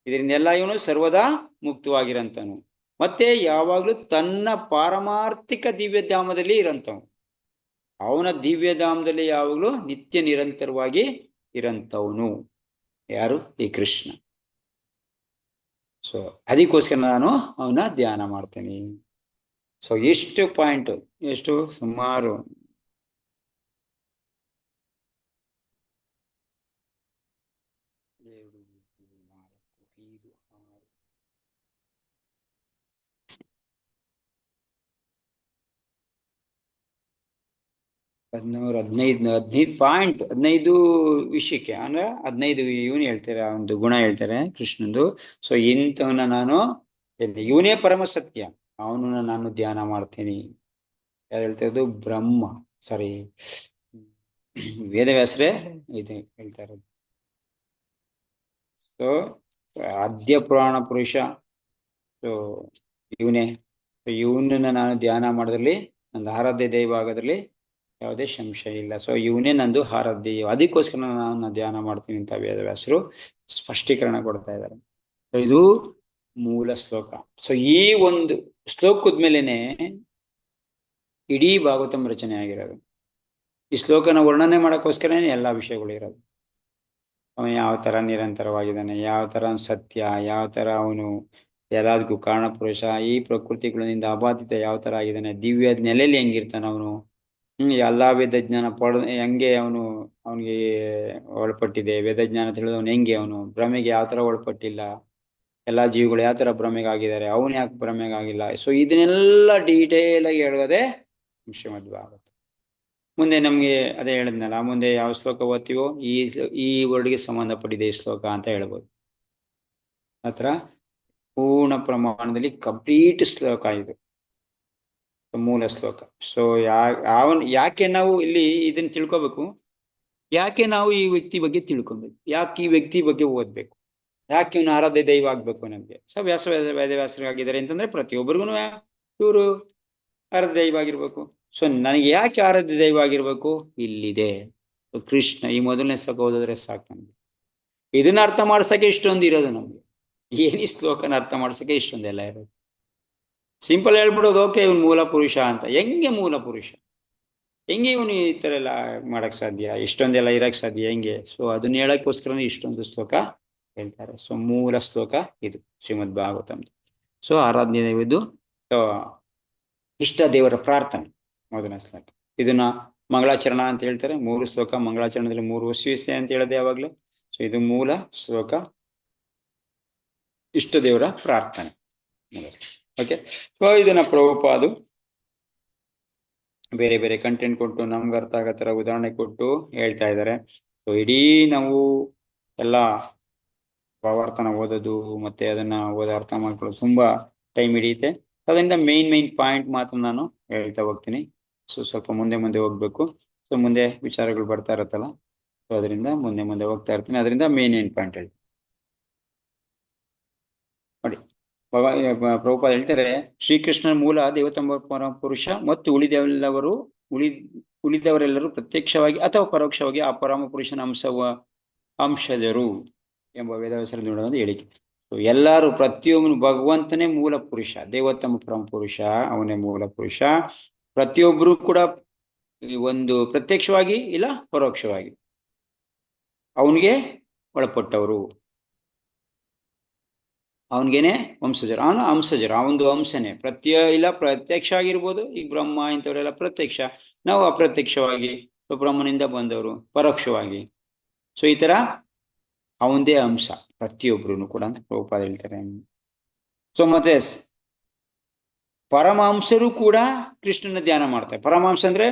ಇದರಿಂದೆಲ್ಲ ಇವನು ಸರ್ವದಾ ಮುಕ್ತವಾಗಿರಂತನು. ಮತ್ತೆ ಯಾವಾಗ್ಲೂ ತನ್ನ ಪಾರಮಾರ್ಥಿಕ ದಿವ್ಯಧಾಮದಲ್ಲಿ ಇರಂತವನು. ಅವನ ದಿವ್ಯಧಾಮದಲ್ಲಿ ಯಾವಾಗಲೂ ನಿತ್ಯ ನಿರಂತರವಾಗಿ ಇರಂತವನು. ಯಾರು? ಈ ಕೃಷ್ಣ. ಸೊ ಅದಕ್ಕೋಸ್ಕರ ನಾನು ಅವನ ಧ್ಯಾನ ಮಾಡ್ತೇನೆ. ಸೊ ಎಷ್ಟು ಪಾಯಿಂಟ್, ಎಷ್ಟು ಸುಮಾರು 15 ಪಾಯಿಂಟ್, 15 ವಿಷಯಕ್ಕೆ, ಅಂದ್ರೆ 15 ಇವನು ಹೇಳ್ತಾರೆ, ಒಂದು ಗುಣ ಹೇಳ್ತಾರೆ ಕೃಷ್ಣಂದು. ಸೊ ಇಂಥವನ್ನ ನಾನು, ಇವನೇ ಪರಮ ಸತ್ಯ, ಅವನನ್ನ ನಾನು ಧ್ಯಾನ ಮಾಡ್ತೀನಿ. ಯಾರು ಹೇಳ್ತಾ ಇರೋದು? ಬ್ರಹ್ಮ, ಸಾರಿ ವೇದವ್ಯಾಸರೇ ಇದು ಹೇಳ್ತಾ ಇರೋದು. ಸೊ ಆದ್ಯ ಪುರಾಣ ಪುರುಷ, ಸೊ ಇವನೇ. ಇವನನ್ನ ನಾನು ಧ್ಯಾನ ಮಾಡೋದ್ರಲ್ಲಿ, ನಂದು ಆರಾಧ್ಯ ದೈವ ಆಗೋದ್ರಲ್ಲಿ ಯಾವುದೇ ಸಂಶಯ ಇಲ್ಲ. ಸೊ ಇವನೇ ನಂದು ಆರಾಧ್ಯ. ಅದಕ್ಕೋಸ್ಕರ ನಾನು ಧ್ಯಾನ ಮಾಡ್ತೀನಿ ಅಂತ ವೇದವ್ಯಾಸರು ಸ್ಪಷ್ಟೀಕರಣ ಕೊಡ್ತಾ ಇದ್ದಾರೆ. ಇದು ಮೂಲ ಶ್ಲೋಕ. ಸೊ ಈ ಒಂದು ಶ್ಲೋಕದ ಮೇಲೆನೆ ಇಡೀ ಭಾಗವತಂ ರಚನೆ ಆಗಿರೋದು. ಈ ಶ್ಲೋಕನ ವರ್ಣನೆ ಮಾಡೋಕ್ಕೋಸ್ಕರನೇ ಎಲ್ಲಾ ವಿಷಯಗಳು ಇರೋದು. ಅವನು ಯಾವ ತರ ನಿರಂತರವಾಗಿದ್ದಾನೆ, ಯಾವ ತರ ಸತ್ಯ, ಯಾವ ತರ ಅವನು ಎಲ್ಲದಕ್ಕೂ ಕಾರಣ ಪುರುಷ, ಈ ಪ್ರಕೃತಿಗಳಿಂದ ಅಬಾಧಿತ ಯಾವ ತರ ಆಗಿದ್ದಾನೆ, ದಿವ್ಯ ನೆಲೆಯಲ್ಲಿ ಹೆಂಗಿರ್ತಾನೆ ಅವನು, ಎಲ್ಲಾ ವೇದಜ್ಞಾನ ಹೆಂಗೆ ಅವನಿಗೆ ಒಳಪಟ್ಟಿದೆ, ವೇದಜ್ಞಾನ ತಿಳಿದವನು ಹೆಂಗೆ, ಅವನು ಭ್ರಮೆಗೆ ಯಾವ ತರ ಒಳಪಟ್ಟಿಲ್ಲ, ಎಲ್ಲಾ ಜೀವಿಗಳು ಯಾವ ತರ ಭ್ರಮೆಗಾಗಿದ್ದಾರೆ, ಅವನು ಯಾಕೆ ಭ್ರಮೆಗಾಗಿಲ್ಲ. ಸೊ ಇದನ್ನೆಲ್ಲ ಡೀಟೇಲ್ ಆಗಿ ಹೇಳೋದೇ ಶ್ರೀಮದ್ ಭಾಗವತ. ಮುಂದೆ ನಮ್ಗೆ ಅದೇ ಹೇಳಿದ್ನಲ್ಲ, ಮುಂದೆ ಯಾವ ಶ್ಲೋಕ ಓದ್ತೀವೋ ಈ ವರ್ಡ್ಗೆ ಸಂಬಂಧಪಟ್ಟಿದೆ ಈ ಶ್ಲೋಕ ಅಂತ ಹೇಳ್ಬೋದು. ಆತರ ಪೂರ್ಣ ಪ್ರಮಾಣದಲ್ಲಿ ಕಂಪ್ಲೀಟ್ ಶ್ಲೋಕ ಇದು, ಮೂಲ ಶ್ಲೋಕ. ಸೊ ಯಾಕೆ ನಾವು ಇಲ್ಲಿ ಇದನ್ನ ತಿಳ್ಕೊಬೇಕು? ಯಾಕೆ ನಾವು ಈ ವ್ಯಕ್ತಿ ಬಗ್ಗೆ ತಿಳ್ಕೊಬೇಕು? ಯಾಕೆ ಈ ವ್ಯಕ್ತಿ ಬಗ್ಗೆ ಓದ್ಬೇಕು? ಯಾಕೆ ಇವನು ಆರಾಧ್ಯ ದೈವ ಆಗ್ಬೇಕು ನಮ್ಗೆ? ಸೊ ವೇದವ್ಯಾಸರಾಗಿದ್ದಾರೆ ಅಂತಂದ್ರೆ ಪ್ರತಿಯೊಬ್ಬರಿಗೂ ಇವರು ಆರಾಧ್ಯ ದೈವ ಆಗಿರ್ಬೇಕು. ಸೊ ನನಗೆ ಯಾಕೆ ಆರಾಧ್ಯ ದೈವ ಆಗಿರ್ಬೇಕು? ಇಲ್ಲಿದೆ ಕೃಷ್ಣ. ಈ ಮೊದಲನೇ ಶ್ಲೋಕ ಓದಿದ್ರೆ ಸಾಕು ನಮ್ಗೆ. ಇದನ್ನ ಅರ್ಥ ಮಾಡ್ಸಕ್ಕೆ ಇಷ್ಟೊಂದು ಇರೋದು ನಮ್ಗೆ. ಏನಿ ಶ್ಲೋಕನ ಅರ್ಥ ಮಾಡ್ಸಕ್ಕೆ ಇಷ್ಟೊಂದೆಲ್ಲ ಇರೋದು. ಸಿಂಪಲ್ ಹೇಳ್ಬಿಡೋದು, ಓಕೆ ಇವನು ಮೂಲ ಪುರುಷ ಅಂತ. ಹೆಂಗೆ ಮೂಲ ಪುರುಷ? ಹೆಂಗೆ ಇವನು ಈ ತರ ಎಲ್ಲ ಮಾಡಕ್ ಸಾಧ್ಯ? ಇಷ್ಟೊಂದೆಲ್ಲ ಇರಕ್ ಸಾಧ್ಯ ಹೆಂಗೆ? ಸೊ ಅದನ್ನ ಹೇಳಕ್ಕೋಸ್ಕರ ಇಷ್ಟೊಂದು ಶ್ಲೋಕ ಹೇಳ್ತಾರೆ. ಸೊ ಮೂಲ ಶ್ಲೋಕ ಇದು ಶ್ರೀಮದ್ ಭಾಗವತಂ. ಸೊ ಆರಾಧನೆ ದೈವದ್ದು ಇಷ್ಟ ದೇವರ ಪ್ರಾರ್ಥನೆ ಮೊದಲನೇ ಶ್ಲೋಕ. ಇದನ್ನ ಮಂಗಳಾಚರಣ ಅಂತ ಹೇಳ್ತಾರೆ. 3 ಶ್ಲೋಕ ಮಂಗಳಾಚರಣದಲ್ಲಿ 3 ವಸ್ತು ಅಂತ ಹೇಳದೆ ಯಾವಾಗ್ಲೂ. ಸೊ ಇದು ಮೂಲ ಶ್ಲೋಕ. ಇಷ್ಟ ದೇವರ ಪ್ರಾರ್ಥನೆ. ಓಕೆ, ಸೊ ಇದನ್ನ ಪ್ರಭುಪಾದು ಬೇರೆ ಬೇರೆ ಕಂಟೆಂಟ್ ಕೊಟ್ಟು ನಮ್ಗೆ ಅರ್ಥ ಆಗೋ ಥರ ಉದಾಹರಣೆ ಕೊಟ್ಟು ಹೇಳ್ತಾ ಇದ್ದಾರೆ. ಸೊ ಇಡೀ ನಾವು ಎಲ್ಲ ಭಾವಾರ್ಥನ ಓದೋದು ಮತ್ತೆ ಅದನ್ನ ಅರ್ಥ ಮಾಡ್ಕೊಳ್ಳೋದು ತುಂಬಾ ಟೈಮ್ ಹಿಡಿಯುತ್ತೆ. ಅದರಿಂದ ಮೇನ್ ಪಾಯಿಂಟ್ ಮಾತ್ರ ನಾನು ಹೇಳ್ತಾ ಹೋಗ್ತೀನಿ. ಸೊ ಸ್ವಲ್ಪ ಮುಂದೆ ಹೋಗ್ಬೇಕು. ಸೊ ಮುಂದೆ ವಿಚಾರಗಳು ಬರ್ತಾ ಇರತ್ತಲ್ಲ, ಸೊ ಅದರಿಂದ ಮುಂದೆ ಹೋಗ್ತಾ ಇರ್ತೀನಿ. ಅದರಿಂದ ಮೇನ್ ಪಾಯಿಂಟ್ ಹೇಳಿ ನೋಡಿ. ಪ್ರಭುಪಾದ ಹೇಳ್ತಾರೆ, ಶ್ರೀಕೃಷ್ಣನ ಮೂಲ ದೇವತಂಬ ಪರಮಪುರುಷ ಮತ್ತು ಉಳಿದವರೆಲ್ಲರೂ ಪ್ರತ್ಯಕ್ಷವಾಗಿ ಅಥವಾ ಪರೋಕ್ಷವಾಗಿ ಆ ಪರಮ ಪುರುಷನ ಅಂಶಜರು ಎಂಬ ವೇದವ್ಯಾಸರ ನೋಡೋದು ಹೇಳಿಕೆ. ಎಲ್ಲರೂ ಪ್ರತಿಯೊಬ್ಬನು ಭಗವಂತನೇ ಮೂಲ ಪುರುಷ, ದೇವೋತ್ತಮ ಪರಮ ಪುರುಷ ಅವನೇ ಮೂಲ ಪುರುಷ. ಪ್ರತಿಯೊಬ್ಬರು ಕೂಡ ಒಂದು ಪ್ರತ್ಯಕ್ಷವಾಗಿ ಇಲ್ಲ ಪರೋಕ್ಷವಾಗಿ ಅವನಿಗೆ ಒಳಪಟ್ಟವರು, ಅವನಿಗೇನೆ ವಂಶಜರು, ಅವನು ಅಂಶಜರು, ಅವನದು ಅಂಶನೇ. ಇಲ್ಲ ಪ್ರತ್ಯಕ್ಷ ಆಗಿರ್ಬೋದು, ಈಗ ಬ್ರಹ್ಮ ಇಂಥವರೆಲ್ಲ ಪ್ರತ್ಯಕ್ಷ, ನಾವು ಅಪ್ರತ್ಯಕ್ಷವಾಗಿ ಬ್ರಹ್ಮನಿಂದ ಬಂದವರು ಪರೋಕ್ಷವಾಗಿ. ಸೊ ಈ ತರ ಅವನದೇ ಅಂಶ ಪ್ರತಿಯೊಬ್ರು ಕೂಡ ಅಂತ ಪ್ರಭುಪಾದ ಹೇಳ್ತಾರೆ. ಸೊ ಮತ್ತೆ ಪರಮಾಂಶರು ಕೂಡ ಕೃಷ್ಣನ ಧ್ಯಾನ ಮಾಡ್ತಾರೆ. ಪರಮಾಂಶ ಅಂದ್ರೆ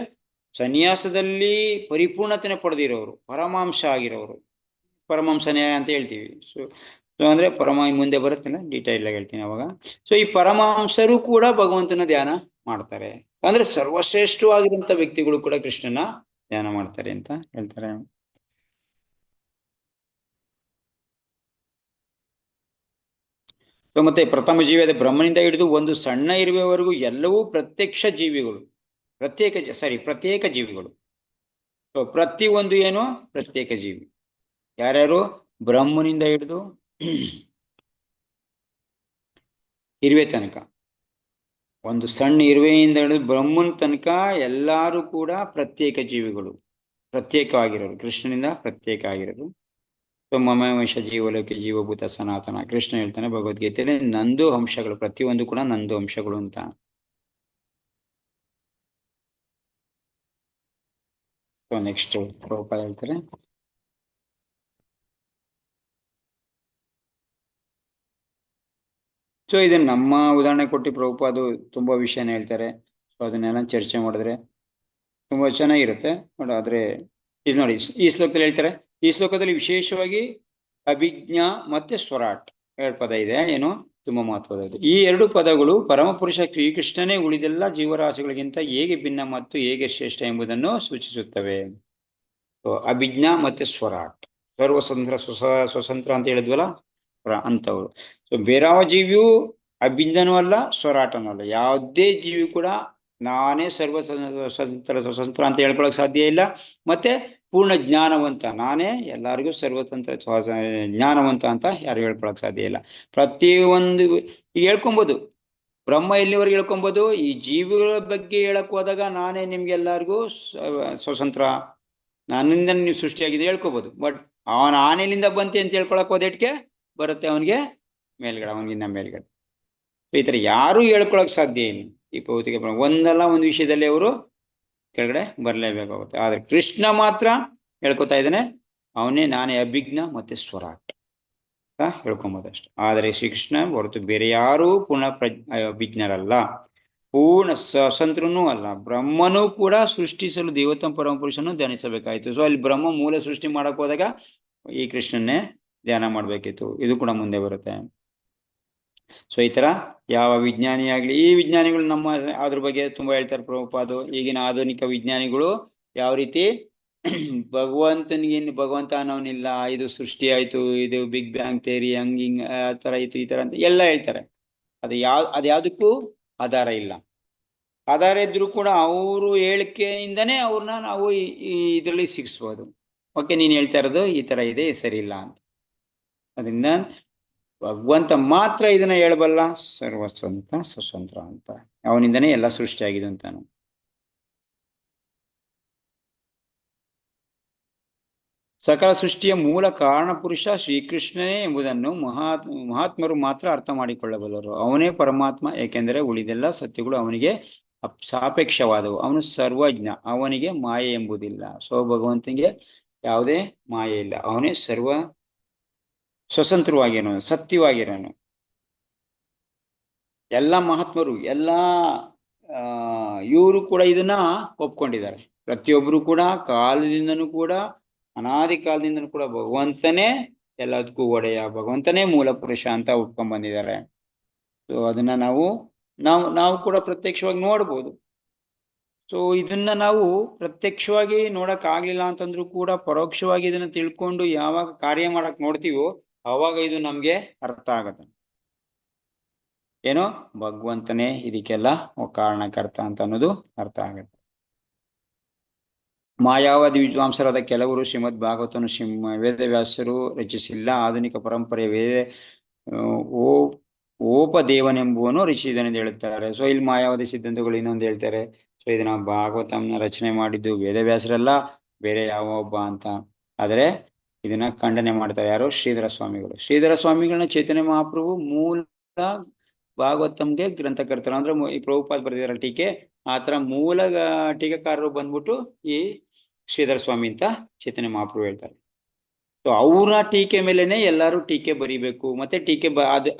ಸನ್ಯಾಸದಲ್ಲಿ ಪರಿಪೂರ್ಣತೆನ ಪಡೆದಿರೋರು, ಪರಮಾಂಶ ಆಗಿರೋರು ಪರಮಾಂಶನೇ ಅಂತ ಹೇಳ್ತೀವಿ. ಸೊ ಅಂದ್ರೆ ಮುಂದೆ ಬರುತ್ತಲ್ಲ ಡೀಟೈಲ್ ಆಗಿ ಹೇಳ್ತೀನಿ ಅವಾಗ. ಸೊ ಈ ಪರಮಾಂಶರು ಕೂಡ ಭಗವಂತನ ಧ್ಯಾನ ಮಾಡ್ತಾರೆ, ಅಂದ್ರೆ ಸರ್ವಶ್ರೇಷ್ಠವಾಗಿರುವಂತ ವ್ಯಕ್ತಿಗಳು ಕೂಡ ಕೃಷ್ಣನ ಧ್ಯಾನ ಮಾಡ್ತಾರೆ ಅಂತ ಹೇಳ್ತಾರೆ. ಸೊ ಮತ್ತೆ ಪ್ರಥಮ ಜೀವಿ ಅದೇ ಬ್ರಹ್ಮನಿಂದ ಹಿಡಿದು ಒಂದು ಸಣ್ಣ ಇರುವೆವರೆಗೂ ಎಲ್ಲವೂ ಪ್ರತ್ಯಕ್ಷ ಜೀವಿಗಳು, ಪ್ರತ್ಯೇಕ ಜೀವಿಗಳು. ಸೊ ಪ್ರತಿಯೊಂದು ಏನು ಪ್ರತ್ಯೇಕ ಜೀವಿ. ಯಾರ್ಯಾರು ಬ್ರಹ್ಮನಿಂದ ಹಿಡಿದು ಇರುವೆ ತನಕ, ಒಂದು ಸಣ್ಣ ಇರುವೆಯಿಂದ ಹಿಡಿದು ಬ್ರಹ್ಮನ ತನಕ ಎಲ್ಲರೂ ಕೂಡ ಪ್ರತ್ಯೇಕ ಜೀವಿಗಳು, ಪ್ರತ್ಯೇಕವಾಗಿರೋರು, ಕೃಷ್ಣನಿಂದ ಪ್ರತ್ಯೇಕ ಆಗಿರೋರು. ಮಮವಶ ಜೀವಲೋಕೆ ಜೀವಭೂತ ಸನಾತನ ಕೃಷ್ಣ ಹೇಳ್ತಾನೆ ಭಗವದ್ಗೀತೆಯಲ್ಲಿ, ನಂದು ಅಂಶಗಳು, ಪ್ರತಿಯೊಂದು ಕೂಡ ನಂದು ಅಂಶಗಳು ಅಂತ. ನೆಕ್ಸ್ಟ್ ಪ್ರಭುಪಾದ ಹೇಳ್ತಾರೆ, ಸೊ ಇದನ್ನ ನಮ್ಮ ಉದಾಹರಣೆ ಕೊಟ್ಟು ಪ್ರಭುಪಾದ ತುಂಬಾ ವಿಷಯನ ಹೇಳ್ತಾರೆ. ಸೊ ಅದನ್ನೆಲ್ಲ ಚರ್ಚೆ ಮಾಡಿದ್ರೆ ತುಂಬಾ ಚೆನ್ನಾಗಿರುತ್ತೆ. ಆದ್ರೆ ಇದು ನೋಡಿ, ಈ ಶ್ಲೋಕದಲ್ಲಿ ಹೇಳ್ತಾರೆ, ಈ ಶ್ಲೋಕದಲ್ಲಿ ವಿಶೇಷವಾಗಿ ಅಭಿಜ್ಞಾ ಮತ್ತೆ ಸ್ವರಾಟ್ 2 ಪದ ಇದೆ, ಏನು ತುಂಬಾ ಮಹತ್ವದ. ಈ 2 ಪದಗಳು ಪರಮಪುರುಷ ಶ್ರೀಕೃಷ್ಣನೇ ಉಳಿದೆಲ್ಲ ಜೀವರಾಶಿಗಳಿಗಿಂತ ಹೇಗೆ ಭಿನ್ನ ಮತ್ತು ಹೇಗೆ ಶ್ರೇಷ್ಠ ಎಂಬುದನ್ನು ಸೂಚಿಸುತ್ತವೆ. ಅಭಿಜ್ಞಾ ಮತ್ತೆ ಸ್ವರಾಟ್, ಸ್ವತಂತ್ರ ಅಂತ ಹೇಳಿದ್ವಲ್ಲ ಅಂತವ್ರು. ಸೊ ಬೇರಾವ ಜೀವಿಯು ಅಭಿಜ್ಞನೂ ಅಲ್ಲ ಸ್ವರಾಟನೂ ಅಲ್ಲ. ಯಾವುದೇ ಜೀವಿ ಕೂಡ ನಾನೇ ಸ್ವತಂತ್ರ ಅಂತ ಹೇಳ್ಕೊಳಕ್ ಸಾಧ್ಯ ಇಲ್ಲ. ಮತ್ತೆ ಪೂರ್ಣ ಜ್ಞಾನವಂತ, ನಾನೇ ಎಲ್ಲರಿಗೂ ಸರ್ವತಂತ್ರ ಜ್ಞಾನವಂತ ಅಂತ ಯಾರು ಹೇಳ್ಕೊಳಕ್ ಸಾಧ್ಯ ಇಲ್ಲ. ಪ್ರತಿಯೊಂದು ಈಗ ಹೇಳ್ಕೊಬೋದು, ಬ್ರಹ್ಮ ಎಲ್ಲಿವರೆಗೆ ಹೇಳ್ಕೊಬೋದು, ಈ ಜೀವಿಗಳ ಬಗ್ಗೆ ಹೇಳಕ್ ಹೋದಾಗ ನಾನೇ ನಿಮ್ಗೆಲ್ಲರಿಗೂ ಸ್ವತಂತ್ರ, ನನ್ನಿಂದ ನೀವು ಸೃಷ್ಟಿಯಾಗಿದೆ ಹೇಳ್ಕೊಬೋದು. ಬಟ್ ಅವನ ಆನೆಲಿಂದ ಬಂತೆ ಅಂತ ಹೇಳ್ಕೊಳಕ್ ಹೋದೇಟ್ಗೆ ಬರುತ್ತೆ ಅವನಿಗೆ ಮೇಲ್ಗಡೆ, ಅವನಿಗಿಂತ ಮೇಲ್ಗಡೆ. ಈ ತರ ಯಾರು ಹೇಳ್ಕೊಳಕ್ ಸಾಧ್ಯ ಇಲ್ಲ. ಈ ಭೌತಿಕ ಒಂದಲ್ಲ ಒಂದು ವಿಷಯದಲ್ಲಿ ಅವರು ಕೆಳಗಡೆ ಬರಲೇಬೇಕಾಗುತ್ತೆ. ಆದ್ರೆ ಕೃಷ್ಣ ಮಾತ್ರ ಹೇಳ್ಕೊತಾ ಇದ್ದಾನೆ, ಅವನೇ ನಾನೇ ಅಭಿಜ್ಞ ಮತ್ತೆ ಸ್ವರಾಟ್ ಅಂತ ಹೇಳ್ಕೊಂಬೋದಷ್ಟು. ಆದರೆ ಶ್ರೀಕೃಷ್ಣ ಹೊರತು ಬೇರೆ ಯಾರೂ ಪೂರ್ಣ ಅಭಿಜ್ಞರಲ್ಲ, ಪೂರ್ಣ ಸ್ವತಂತ್ರನೂ ಅಲ್ಲ. ಬ್ರಹ್ಮನೂ ಕೂಡ ಸೃಷ್ಟಿಸಲು ದೇವೋತ್ತಮ ಪರಮಪುರುಷನು ಧ್ಯಾನಿಸಬೇಕಾಯ್ತು. ಸೊ ಅಲ್ಲಿ ಬ್ರಹ್ಮ ಮೂಲ ಸೃಷ್ಟಿ ಮಾಡಕ್ ಹೋದಾಗ ಈ ಕೃಷ್ಣನ್ನೇ ಧ್ಯಾನ ಮಾಡ್ಬೇಕಿತ್ತು. ಇದು ಕೂಡ ಮುಂದೆ ಬರುತ್ತೆ. ಸೊ ಈ ತರ ಯಾವ ವಿಜ್ಞಾನಿ ಆಗ್ಲಿ, ಈ ವಿಜ್ಞಾನಿಗಳು ನಮ್ಮ ಅದ್ರ ಬಗ್ಗೆ ತುಂಬಾ ಹೇಳ್ತಾರೆ ಪ್ರಭುಪಾದ. ಈಗಿನ ಆಧುನಿಕ ವಿಜ್ಞಾನಿಗಳು ಯಾವ ರೀತಿ ಭಗವಂತ ಅನ್ನೋನಿಲ್ಲ, ಇದು ಸೃಷ್ಟಿ ಆಯ್ತು, ಇದು ಬಿಗ್ ಬ್ಯಾಂಗ್ ಥಿಯರಿ, ಹಿಂಗ್ ಆ ತರ ಆಯ್ತು, ಈ ತರ ಅಂತ ಎಲ್ಲ ಹೇಳ್ತಾರೆ. ಅದ್ಯಾವುದಕ್ಕೂ ಆಧಾರ ಇಲ್ಲ. ಆಧಾರ ಇದ್ರು ಕೂಡ ಅವರು ಹೇಳಿಕೆಯಿಂದನೇ ಅವ್ರನ್ನ ನಾವು ಇದರಲ್ಲಿ ಸಿಗಿಸ್ಬೋದು. ಓಕೆ, ನೀನ್ ಹೇಳ್ತಾ ಇರೋದು ಈ ತರ ಇದೆ, ಸರಿ ಇಲ್ಲ ಅಂತ. ಅದರಿಂದ ಭಗವಂತ ಮಾತ್ರ ಇದನ್ನ ಹೇಳಬಲ್ಲ, ಸರ್ವಸ್ವಂತ ಸ್ವತಂತ್ರ ಅಂತ, ಅವನಿಂದನೇ ಎಲ್ಲ ಸೃಷ್ಟಿಯಾಗಿದೆ ಅಂತಾನು. ಸಕಲ ಸೃಷ್ಟಿಯ ಮೂಲ ಕಾರಣ ಪುರುಷ ಶ್ರೀಕೃಷ್ಣನೇ ಎಂಬುದನ್ನು ಮಹಾತ್ಮರು ಮಾತ್ರ ಅರ್ಥ ಮಾಡಿಕೊಳ್ಳಬಲ್ಲರು. ಅವನೇ ಪರಮಾತ್ಮ, ಏಕೆಂದರೆ ಉಳಿದೆಲ್ಲ ಸತ್ಯಗಳು ಅವನಿಗೆ ಸಾಪೇಕ್ಷವಾದವು. ಅವನು ಸರ್ವಜ್ಞ, ಅವನಿಗೆ ಮಾಯೆ ಎಂಬುದಿಲ್ಲ. ಸೊ ಭಗವಂತನಿಗೆ ಯಾವುದೇ ಮಾಯೆ ಇಲ್ಲ, ಅವನೇ ಸ್ವತಂತ್ರವಾಗಿರೋನು, ಸತ್ಯವಾಗಿರೋನು. ಎಲ್ಲ ಮಹಾತ್ಮರು ಎಲ್ಲ ಇವರು ಕೂಡ ಇದನ್ನ ಒಪ್ಕೊಂಡಿದ್ದಾರೆ. ಪ್ರತಿಯೊಬ್ಬರು ಕೂಡ ಕಾಲದಿಂದನೂ ಕೂಡ ಅನಾದಿ ಕಾಲದಿಂದನೂ ಕೂಡ ಭಗವಂತನೇ ಎಲ್ಲದಕ್ಕೂ ಒಡೆಯ, ಭಗವಂತನೇ ಮೂಲ ಪುರುಷ ಅಂತ ಒಪ್ಕೊಂಡ್ ಬಂದಿದ್ದಾರೆ. ಸೊ ಅದನ್ನ ನಾವು ಕೂಡ ಪ್ರತ್ಯಕ್ಷವಾಗಿ ನೋಡ್ಬೋದು. ಸೊ ಇದನ್ನ ನಾವು ಪ್ರತ್ಯಕ್ಷವಾಗಿ ನೋಡಕ್ ಆಗ್ಲಿಲ್ಲ ಅಂತಂದ್ರೂ ಕೂಡ ಪರೋಕ್ಷವಾಗಿ ಇದನ್ನ ತಿಳ್ಕೊಂಡು ಯಾವಾಗ ಕಾರ್ಯ ಮಾಡಕ್ ನೋಡ್ತೀವೋ ಅವಾಗ ಇದು ನಮ್ಗೆ ಅರ್ಥ ಆಗತ್ತೆ. ಏನೋ ಭಗವಂತನೇ ಇದಕ್ಕೆಲ್ಲ ಕಾರಣಕರ್ತ ಅಂತ ಅನ್ನೋದು ಅರ್ಥ ಆಗತ್ತೆ. ಮಾಯಾವಾದಿ ವಿದ್ವಾಂಸರಾದ ಕೆಲವರು ಶ್ರೀಮದ್ ಭಾಗವತನು ವೇದವ್ಯಾಸರು ರಚಿಸಿಲ್ಲ, ಆಧುನಿಕ ಪರಂಪರೆ ಓಪದೇವನೆಂಬುವನು ರಚಿಸಿದನೆಂದು ಹೇಳುತ್ತಾರೆ. ಸೊ ಇಲ್ಲಿ ಮಾಯಾವಾದಿ ಸಿದ್ಧಾಂತಗಳು ಇನ್ನೊಂದು ಹೇಳ್ತಾರೆ. ಸೊ ಇದನ್ನ ಭಾಗವತನ ರಚನೆ ಮಾಡಿದ್ದು ವೇದವ್ಯಾಸರಲ್ಲ, ಬೇರೆ ಯಾವ ಒಬ್ಬ ಅಂತ. ಆದರೆ ಇದನ್ನ ಖಂಡನೆ ಮಾಡ್ತಾರೆ ಯಾರು? ಶ್ರೀಧರ ಸ್ವಾಮಿಗಳು. ಶ್ರೀಧರ ಸ್ವಾಮಿಗಳನ್ನ ಚೈತನ್ಯ ಮಹಾಪ್ರಭು ಮೂಲ ಭಾಗವತಂಗೆ ಗ್ರಂಥಕರ್ತರು ಅಂದ್ರೆ ಈ ಪ್ರಭುಪಾದ್ ಬರೆದಿರೋ ಟೀಕೆ, ಆತರ ಮೂಲ ಟೀಕಾಕಾರರು ಬಂದ್ಬಿಟ್ಟು ಈ ಶ್ರೀಧರ ಸ್ವಾಮಿ ಅಂತ ಚೈತನ್ಯ ಮಹಾಪ್ರಭು ಹೇಳ್ತಾರೆ. ಸೊ ಅವರ ಟೀಕೆ ಮೇಲೆನೆ ಎಲ್ಲರೂ ಟೀಕೆ ಬರಿಬೇಕು, ಮತ್ತೆ ಟೀಕೆ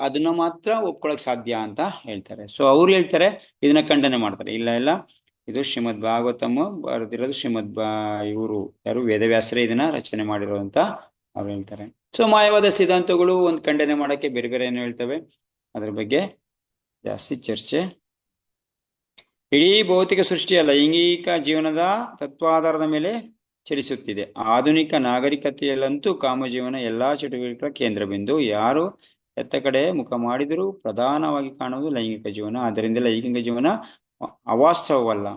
ಅದನ್ನ ಮಾತ್ರ ಒಪ್ಕೊಳಕ್ ಸಾಧ್ಯ ಅಂತ ಹೇಳ್ತಾರೆ. ಸೊ ಅವ್ರು ಹೇಳ್ತಾರೆ, ಇದನ್ನ ಖಂಡನೆ ಮಾಡ್ತಾರೆ. ಇಲ್ಲ ಇದು ಶ್ರೀಮದ್ ಭಾಗವತಮ್ಮ ಬರೆದಿರೋದು ಇವರು ಯಾರು ವೇದವ್ಯಾಸರೇ ಇದನ್ನ ರಚನೆ ಮಾಡಿರೋ ಅಂತ ಅವ್ರು ಹೇಳ್ತಾರೆ. ಸೊ ಮಾಯವಾದ ಸಿದ್ಧಾಂತಗಳು ಒಂದು ಖಂಡನೆ ಮಾಡಕ್ಕೆ ಬೇರೆ ಬೇರೆ ಏನು ಹೇಳ್ತವೆ, ಅದ್ರ ಬಗ್ಗೆ ಜಾಸ್ತಿ ಚರ್ಚೆ. ಇಡೀ ಭೌತಿಕ ಸೃಷ್ಟಿಯ ಲೈಂಗಿಕ ಜೀವನದ ತತ್ವಾಧಾರದ ಮೇಲೆ ಚಲಿಸುತ್ತಿದೆ. ಆಧುನಿಕ ನಾಗರಿಕತೆಯಲ್ಲಂತೂ ಕಾಮಜೀವನ ಎಲ್ಲಾ ಚಟುವಟಿಕೆಗಳ ಕೇಂದ್ರ ಬಿಂದು. ಯಾರು ಎತ್ತ ಕಡೆ ಮುಖ ಮಾಡಿದರೂ ಪ್ರಧಾನವಾಗಿ ಕಾಣುವುದು ಲೈಂಗಿಕ ಜೀವನ. ಆದ್ದರಿಂದ ಲೈಂಗಿಕ ಜೀವನ ಅವಾಸ್ತವವಲ್ಲ.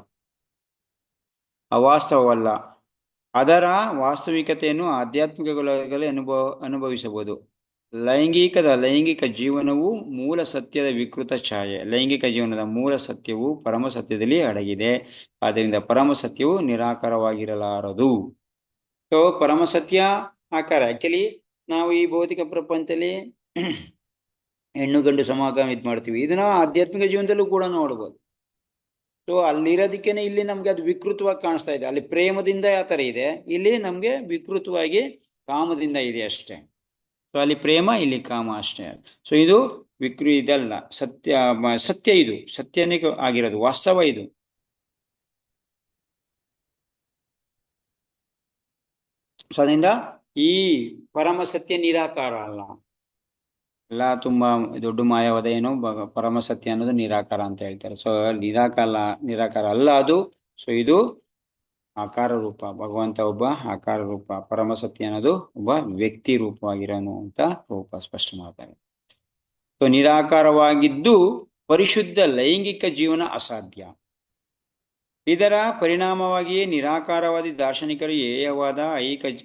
ಅದರ ವಾಸ್ತವಿಕತೆಯನ್ನು ಆಧ್ಯಾತ್ಮಿಕಗಳಲ್ಲಿ ಅನುಭವಿಸಬಹುದು. ಲೈಂಗಿಕ ಜೀವನವು ಮೂಲ ಸತ್ಯದ ವಿಕೃತ ಛಾಯೆ. ಲೈಂಗಿಕ ಜೀವನದ ಮೂಲ ಸತ್ಯವು ಪರಮ ಸತ್ಯದಲ್ಲಿ ಅಡಗಿದೆ. ಆದ್ದರಿಂದ ಪರಮ ಸತ್ಯವು ನಿರಾಕಾರವಾಗಿರಲಾರದು. ಸೊ ಪರಮ ಸತ್ಯ ಆಕಾರ. ಆಕ್ಚುಲಿ ನಾವು ಈ ಭೌತಿಕ ಪ್ರಪಂಚದಲ್ಲಿ ಹೆಣ್ಣು ಗಂಡು ಸಮಾಗಮ ಮಾಡ್ತೀವಿ, ಇದನ್ನ ಆಧ್ಯಾತ್ಮಿಕ ಜೀವನದಲ್ಲೂ ಕೂಡ ನೋಡ್ಬೋದು. ಸೊ ಅಲ್ಲಿರೋದಕ್ಕೇನೆ ಇಲ್ಲಿ ನಮ್ಗೆ ಅದು ವಿಕೃತವಾಗಿ ಕಾಣಿಸ್ತಾ ಇದೆ. ಅಲ್ಲಿ ಪ್ರೇಮದಿಂದ ಯಾವ ತರ ಇದೆ, ಇಲ್ಲಿ ನಮ್ಗೆ ವಿಕೃತವಾಗಿ ಕಾಮದಿಂದ ಇದೆ ಅಷ್ಟೇ. ಸೊ ಅಲ್ಲಿ ಪ್ರೇಮ, ಇಲ್ಲಿ ಕಾಮ ಅಷ್ಟೇ. ಸೊ ಇದು ಇದಲ್ಲ, ಸತ್ಯ ಇದು ಸತ್ಯನೇ ಆಗಿರೋದು, ವಾಸ್ತವ ಇದು. ಸೊ ಅದರಿಂದ ಈ ಪರಮ ಸತ್ಯ ನಿರಾಕಾರ ಅಲ್ಲ. ಎಲ್ಲ ತುಂಬಾ ದೊಡ್ಡ ಮಾಯವಾದ ಏನು ಪರಮ ಸತ್ಯ ಅನ್ನೋದು ನಿರಾಕಾರ ಅಂತ ಹೇಳ್ತಾರೆ. ಸೊ ನಿರಾಕಾರ ಅಲ್ಲ ಅದು. ಸೊ ಇದು ಆಕಾರ ರೂಪ, ಭಗವಂತ ಒಬ್ಬ ಆಕಾರ ರೂಪ. ಪರಮ ಸತ್ಯ ಅನ್ನೋದು ಒಬ್ಬ ವ್ಯಕ್ತಿ ರೂಪವಾಗಿರೋನು ಅಂತ ರೂಪ ಸ್ಪಷ್ಟ ಮಾಡ್ತಾರೆ. ಸೊ ನಿರಾಕಾರವಾಗಿದ್ದು ಪರಿಶುದ್ಧ ಲೈಂಗಿಕ ಜೀವನ ಅಸಾಧ್ಯ. ಇದರ ಪರಿಣಾಮವಾಗಿಯೇ ನಿರಾಕಾರವಾದಿ ದಾರ್ಶನಿಕರು ಹೇಯವಾದ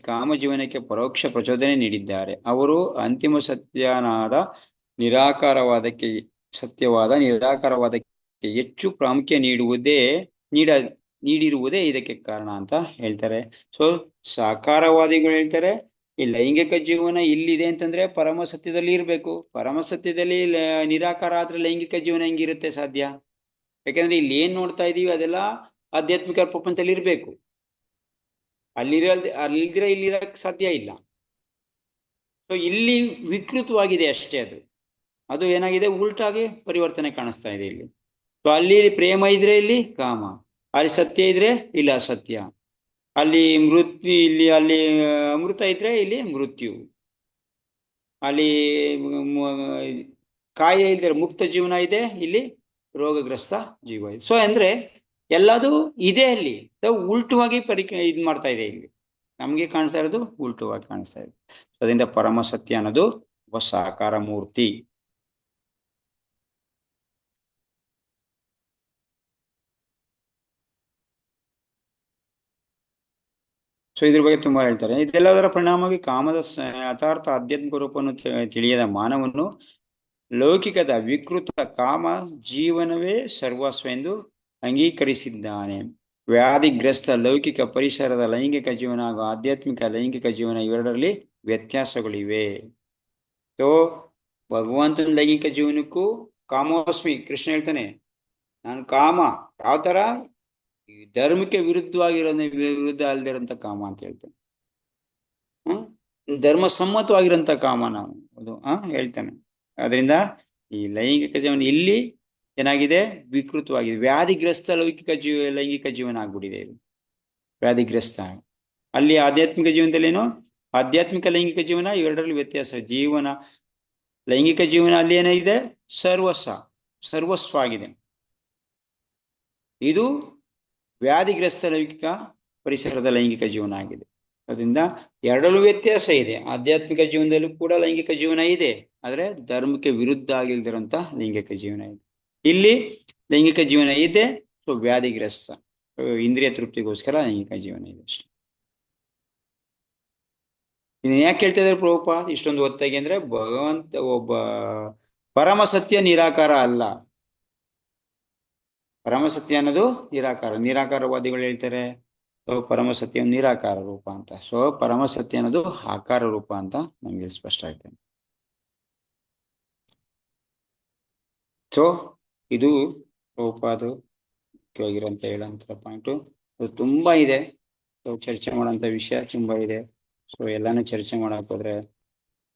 ಕಾಮ ಜೀವನಕ್ಕೆ ಪರೋಕ್ಷ ಪ್ರಚೋದನೆ ನೀಡಿದ್ದಾರೆ. ಅವರು ಅಂತಿಮ ಸತ್ಯವಾದ ನಿರಾಕಾರವಾದಕ್ಕೆ ಹೆಚ್ಚು ಪ್ರಾಮುಖ್ಯ ನೀಡಿರುವುದೇ ಇದಕ್ಕೆ ಕಾರಣ ಅಂತ ಹೇಳ್ತಾರೆ. ಸೊ ಸಾಕಾರವಾದಿಗಳು ಹೇಳ್ತಾರೆ, ಈ ಲೈಂಗಿಕ ಜೀವನ ಇಲ್ಲಿದೆ ಅಂತಂದ್ರೆ ಪರಮ ಸತ್ಯದಲ್ಲಿ ಇರ್ಬೇಕು. ಪರಮ ಸತ್ಯದಲ್ಲಿ ನಿರಾಕಾರ ಆದ್ರೆ ಲೈಂಗಿಕ ಜೀವನ ಹೆಂಗಿರುತ್ತೆ ಸಾಧ್ಯ? ಯಾಕಂದ್ರೆ ಇಲ್ಲಿ ಏನ್ ನೋಡ್ತಾ ಇದೀವಿ ಅದೆಲ್ಲ ಆಧ್ಯಾತ್ಮಿಕ ಪ್ರಪಂಚದಲ್ಲಿ ಇರ್ಬೇಕು. ಅಲ್ಲಿಲ್ದಿರ ಇಲ್ಲಿರಕ್ ಸಾಧ್ಯ ಇಲ್ಲ. ಸೊ ಇಲ್ಲಿ ವಿಕೃತವಾಗಿದೆ ಅಷ್ಟೇ. ಅದು ಏನಾಗಿದೆ, ಉಲ್ಟಾಗಿ ಪರಿವರ್ತನೆ ಕಾಣಿಸ್ತಾ ಇದೆ ಇಲ್ಲಿ. ಸೊ ಅಲ್ಲಿ ಪ್ರೇಮ ಇದ್ರೆ ಇಲ್ಲಿ ಕಾಮ, ಅಲ್ಲಿ ಸತ್ಯ ಇದ್ರೆ ಇಲ್ಲಿ ಅಸತ್ಯ, ಅಲ್ಲಿ ಅಮೃತ ಇದ್ರೆ ಇಲ್ಲಿ ಮೃತ್ಯು, ಅಲ್ಲಿ ಕಾಯ ಇಲ್ದಿರ ಮುಕ್ತ ಜೀವನ ಇದೆ, ಇಲ್ಲಿ ರೋಗಗ್ರಸ್ತ ಜೀವ ಇದೆ. ಸೊ ಅಂದ್ರೆ ಎಲ್ಲದೂ ಇದೆ ಅಲ್ಲಿ, ಉಲ್ಟವಾಗಿ ಇದ್ ಮಾಡ್ತಾ ಇದೆ. ಇಲ್ಲಿ ನಮ್ಗೆ ಕಾಣಿಸ್ತಾ ಇರೋದು ಉಲ್ಟವಾಗಿ ಕಾಣಿಸ್ತಾ ಇದೆ. ಅದರಿಂದ ಪರಮ ಸತ್ಯ ಅನ್ನೋದು ಒಬ್ಬ ಸಾಕಾರ ಮೂರ್ತಿ. ಸೊ ಇದ್ರ ಬಗ್ಗೆ ತುಂಬಾ ಹೇಳ್ತಾರೆ. ಇದೆಲ್ಲದರ ಪರಿಣಾಮವಾಗಿ ಕಾಮದ ಯಥಾರ್ಥ ಆಧ್ಯಾತ್ಮಿಕ ರೂಪವನ್ನು ತಿಳಿಯದ ಮಾನವನು ಲೌಕಿಕದ ವಿಕೃತ ಕಾಮ ಜೀವನವೇ ಸರ್ವಸ್ವ ಎಂದು ಅಂಗೀಕರಿಸಿದ್ದಾನೆ. ವ್ಯಾಧಿಗ್ರಸ್ತ ಲೌಕಿಕ ಪರಿಸರದ ಲೈಂಗಿಕ ಜೀವನ ಹಾಗೂ ಆಧ್ಯಾತ್ಮಿಕ ಲೈಂಗಿಕ ಜೀವನ ಇವೆರಡರಲ್ಲಿ ವ್ಯತ್ಯಾಸಗಳಿವೆ. ಸೊ ಭಗವಂತನ ಲೈಂಗಿಕ ಜೀವನಕ್ಕೂ ಕಾಮೋಸ್ಮಿ ಕೃಷ್ಣ ಹೇಳ್ತಾನೆ, ನಾನು ಕಾಮ ಯಾವ ತರ ಧರ್ಮಕ್ಕೆ ವಿರುದ್ಧ ಅಲ್ದಿರೋಂಥ ಕಾಮ ಅಂತ ಹೇಳ್ತಾನೆ. ಧರ್ಮ ಸಮ್ಮತವಾಗಿರೋಂಥ ಕಾಮ ನಾವು ಅದು ಹೇಳ್ತಾನೆ. ಅದರಿಂದ ಈ ಲೈಂಗಿಕ ಜೀವನ ಇಲ್ಲಿ ಏನಾಗಿದೆ? ವಿಕೃತವಾಗಿದೆ. ವ್ಯಾಧಿಗ್ರಸ್ತ ಲೈಂಗಿಕ ಜೀವನ ಆಗ್ಬಿಟ್ಟಿದೆ ಇದು, ವ್ಯಾಧಿಗ್ರಸ್ತ. ಅಲ್ಲಿ ಆಧ್ಯಾತ್ಮಿಕ ಜೀವನದಲ್ಲಿ ಏನು? ಆಧ್ಯಾತ್ಮಿಕ ಲೈಂಗಿಕ ಜೀವನ, ಇವೆರಡರಲ್ಲಿ ವ್ಯತ್ಯಾಸ. ಜೀವನ ಲೈಂಗಿಕ ಜೀವನ ಅಲ್ಲಿ ಏನಿದೆ? ಸರ್ವಸ್ವ ಆಗಿದೆ. ಇದು ವ್ಯಾಧಿಗ್ರಸ್ತ ಲೈಂಗಿಕ ಪರಿಸರದ ಲೈಂಗಿಕ ಜೀವನ ಆಗಿದೆ. ಅದರಿಂದ ಎರಡರಲ್ಲೂ ವ್ಯತ್ಯಾಸ ಇದೆ. ಆಧ್ಯಾತ್ಮಿಕ ಜೀವನದಲ್ಲೂ ಕೂಡ ಲೈಂಗಿಕ ಜೀವನ ಇದೆ, ಆದರೆ ಧರ್ಮಕ್ಕೆ ವಿರುದ್ಧ ಆಗಿಲ್ದಿರಂತ ಲೈಂಗಿಕ ಜೀವನ ಇದೆ. ಇಲ್ಲಿ ಲೈಂಗಿಕ ಜೀವನ ಇದೆ, ಸೊ ವ್ಯಾಧಿಗ್ರಸ್ತ, ಇಂದ್ರಿಯ ತೃಪ್ತಿಗೋಸ್ಕರ ಲೈಂಗಿಕ ಜೀವನ ಇದೆ ಅಷ್ಟೇ. ಇದನ್ನ ಯಾಕೆ ಹೇಳ್ತಾ ಇದ್ದಾರೆ ಪ್ರಭುಪಾದ್ ಇಷ್ಟೊಂದು ಒತ್ತಾಗಿ ಅಂದ್ರೆ, ಭಗವಂತ ಒಬ್ಬ ಪರಮ ಸತ್ಯ ನಿರಾಕಾರ ಅಲ್ಲ. ಪರಮ ಸತ್ಯ ಅನ್ನೋದು ನಿರಾಕಾರವಾದಿಗಳು ಹೇಳ್ತಾರೆ ಪರಮ ಸತ್ಯ ನಿರಾಕಾರ ರೂಪ ಅಂತ. ಸೊ ಪರಮ ಸತ್ಯ ಅನ್ನೋದು ಆಕಾರ ರೂಪ ಅಂತ ನಮ್ಗೆ ಸ್ಪಷ್ಟ ಆಯ್ತು. ಸೊ ಇದು ಪ್ರಭುಪಾದ್ ಮುಖ್ಯವಾಗಿರೋಂತ ಹೇಳೋಂಥ ಪಾಯಿಂಟು. ತುಂಬಾ ಇದೆ, ಸೊ ಚರ್ಚೆ ಮಾಡೋಂಥ ವಿಷಯ ತುಂಬಾ ಇದೆ. ಸೊ ಎಲ್ಲಾನು ಚರ್ಚೆ ಮಾಡಕ್ ಹೋದ್ರೆ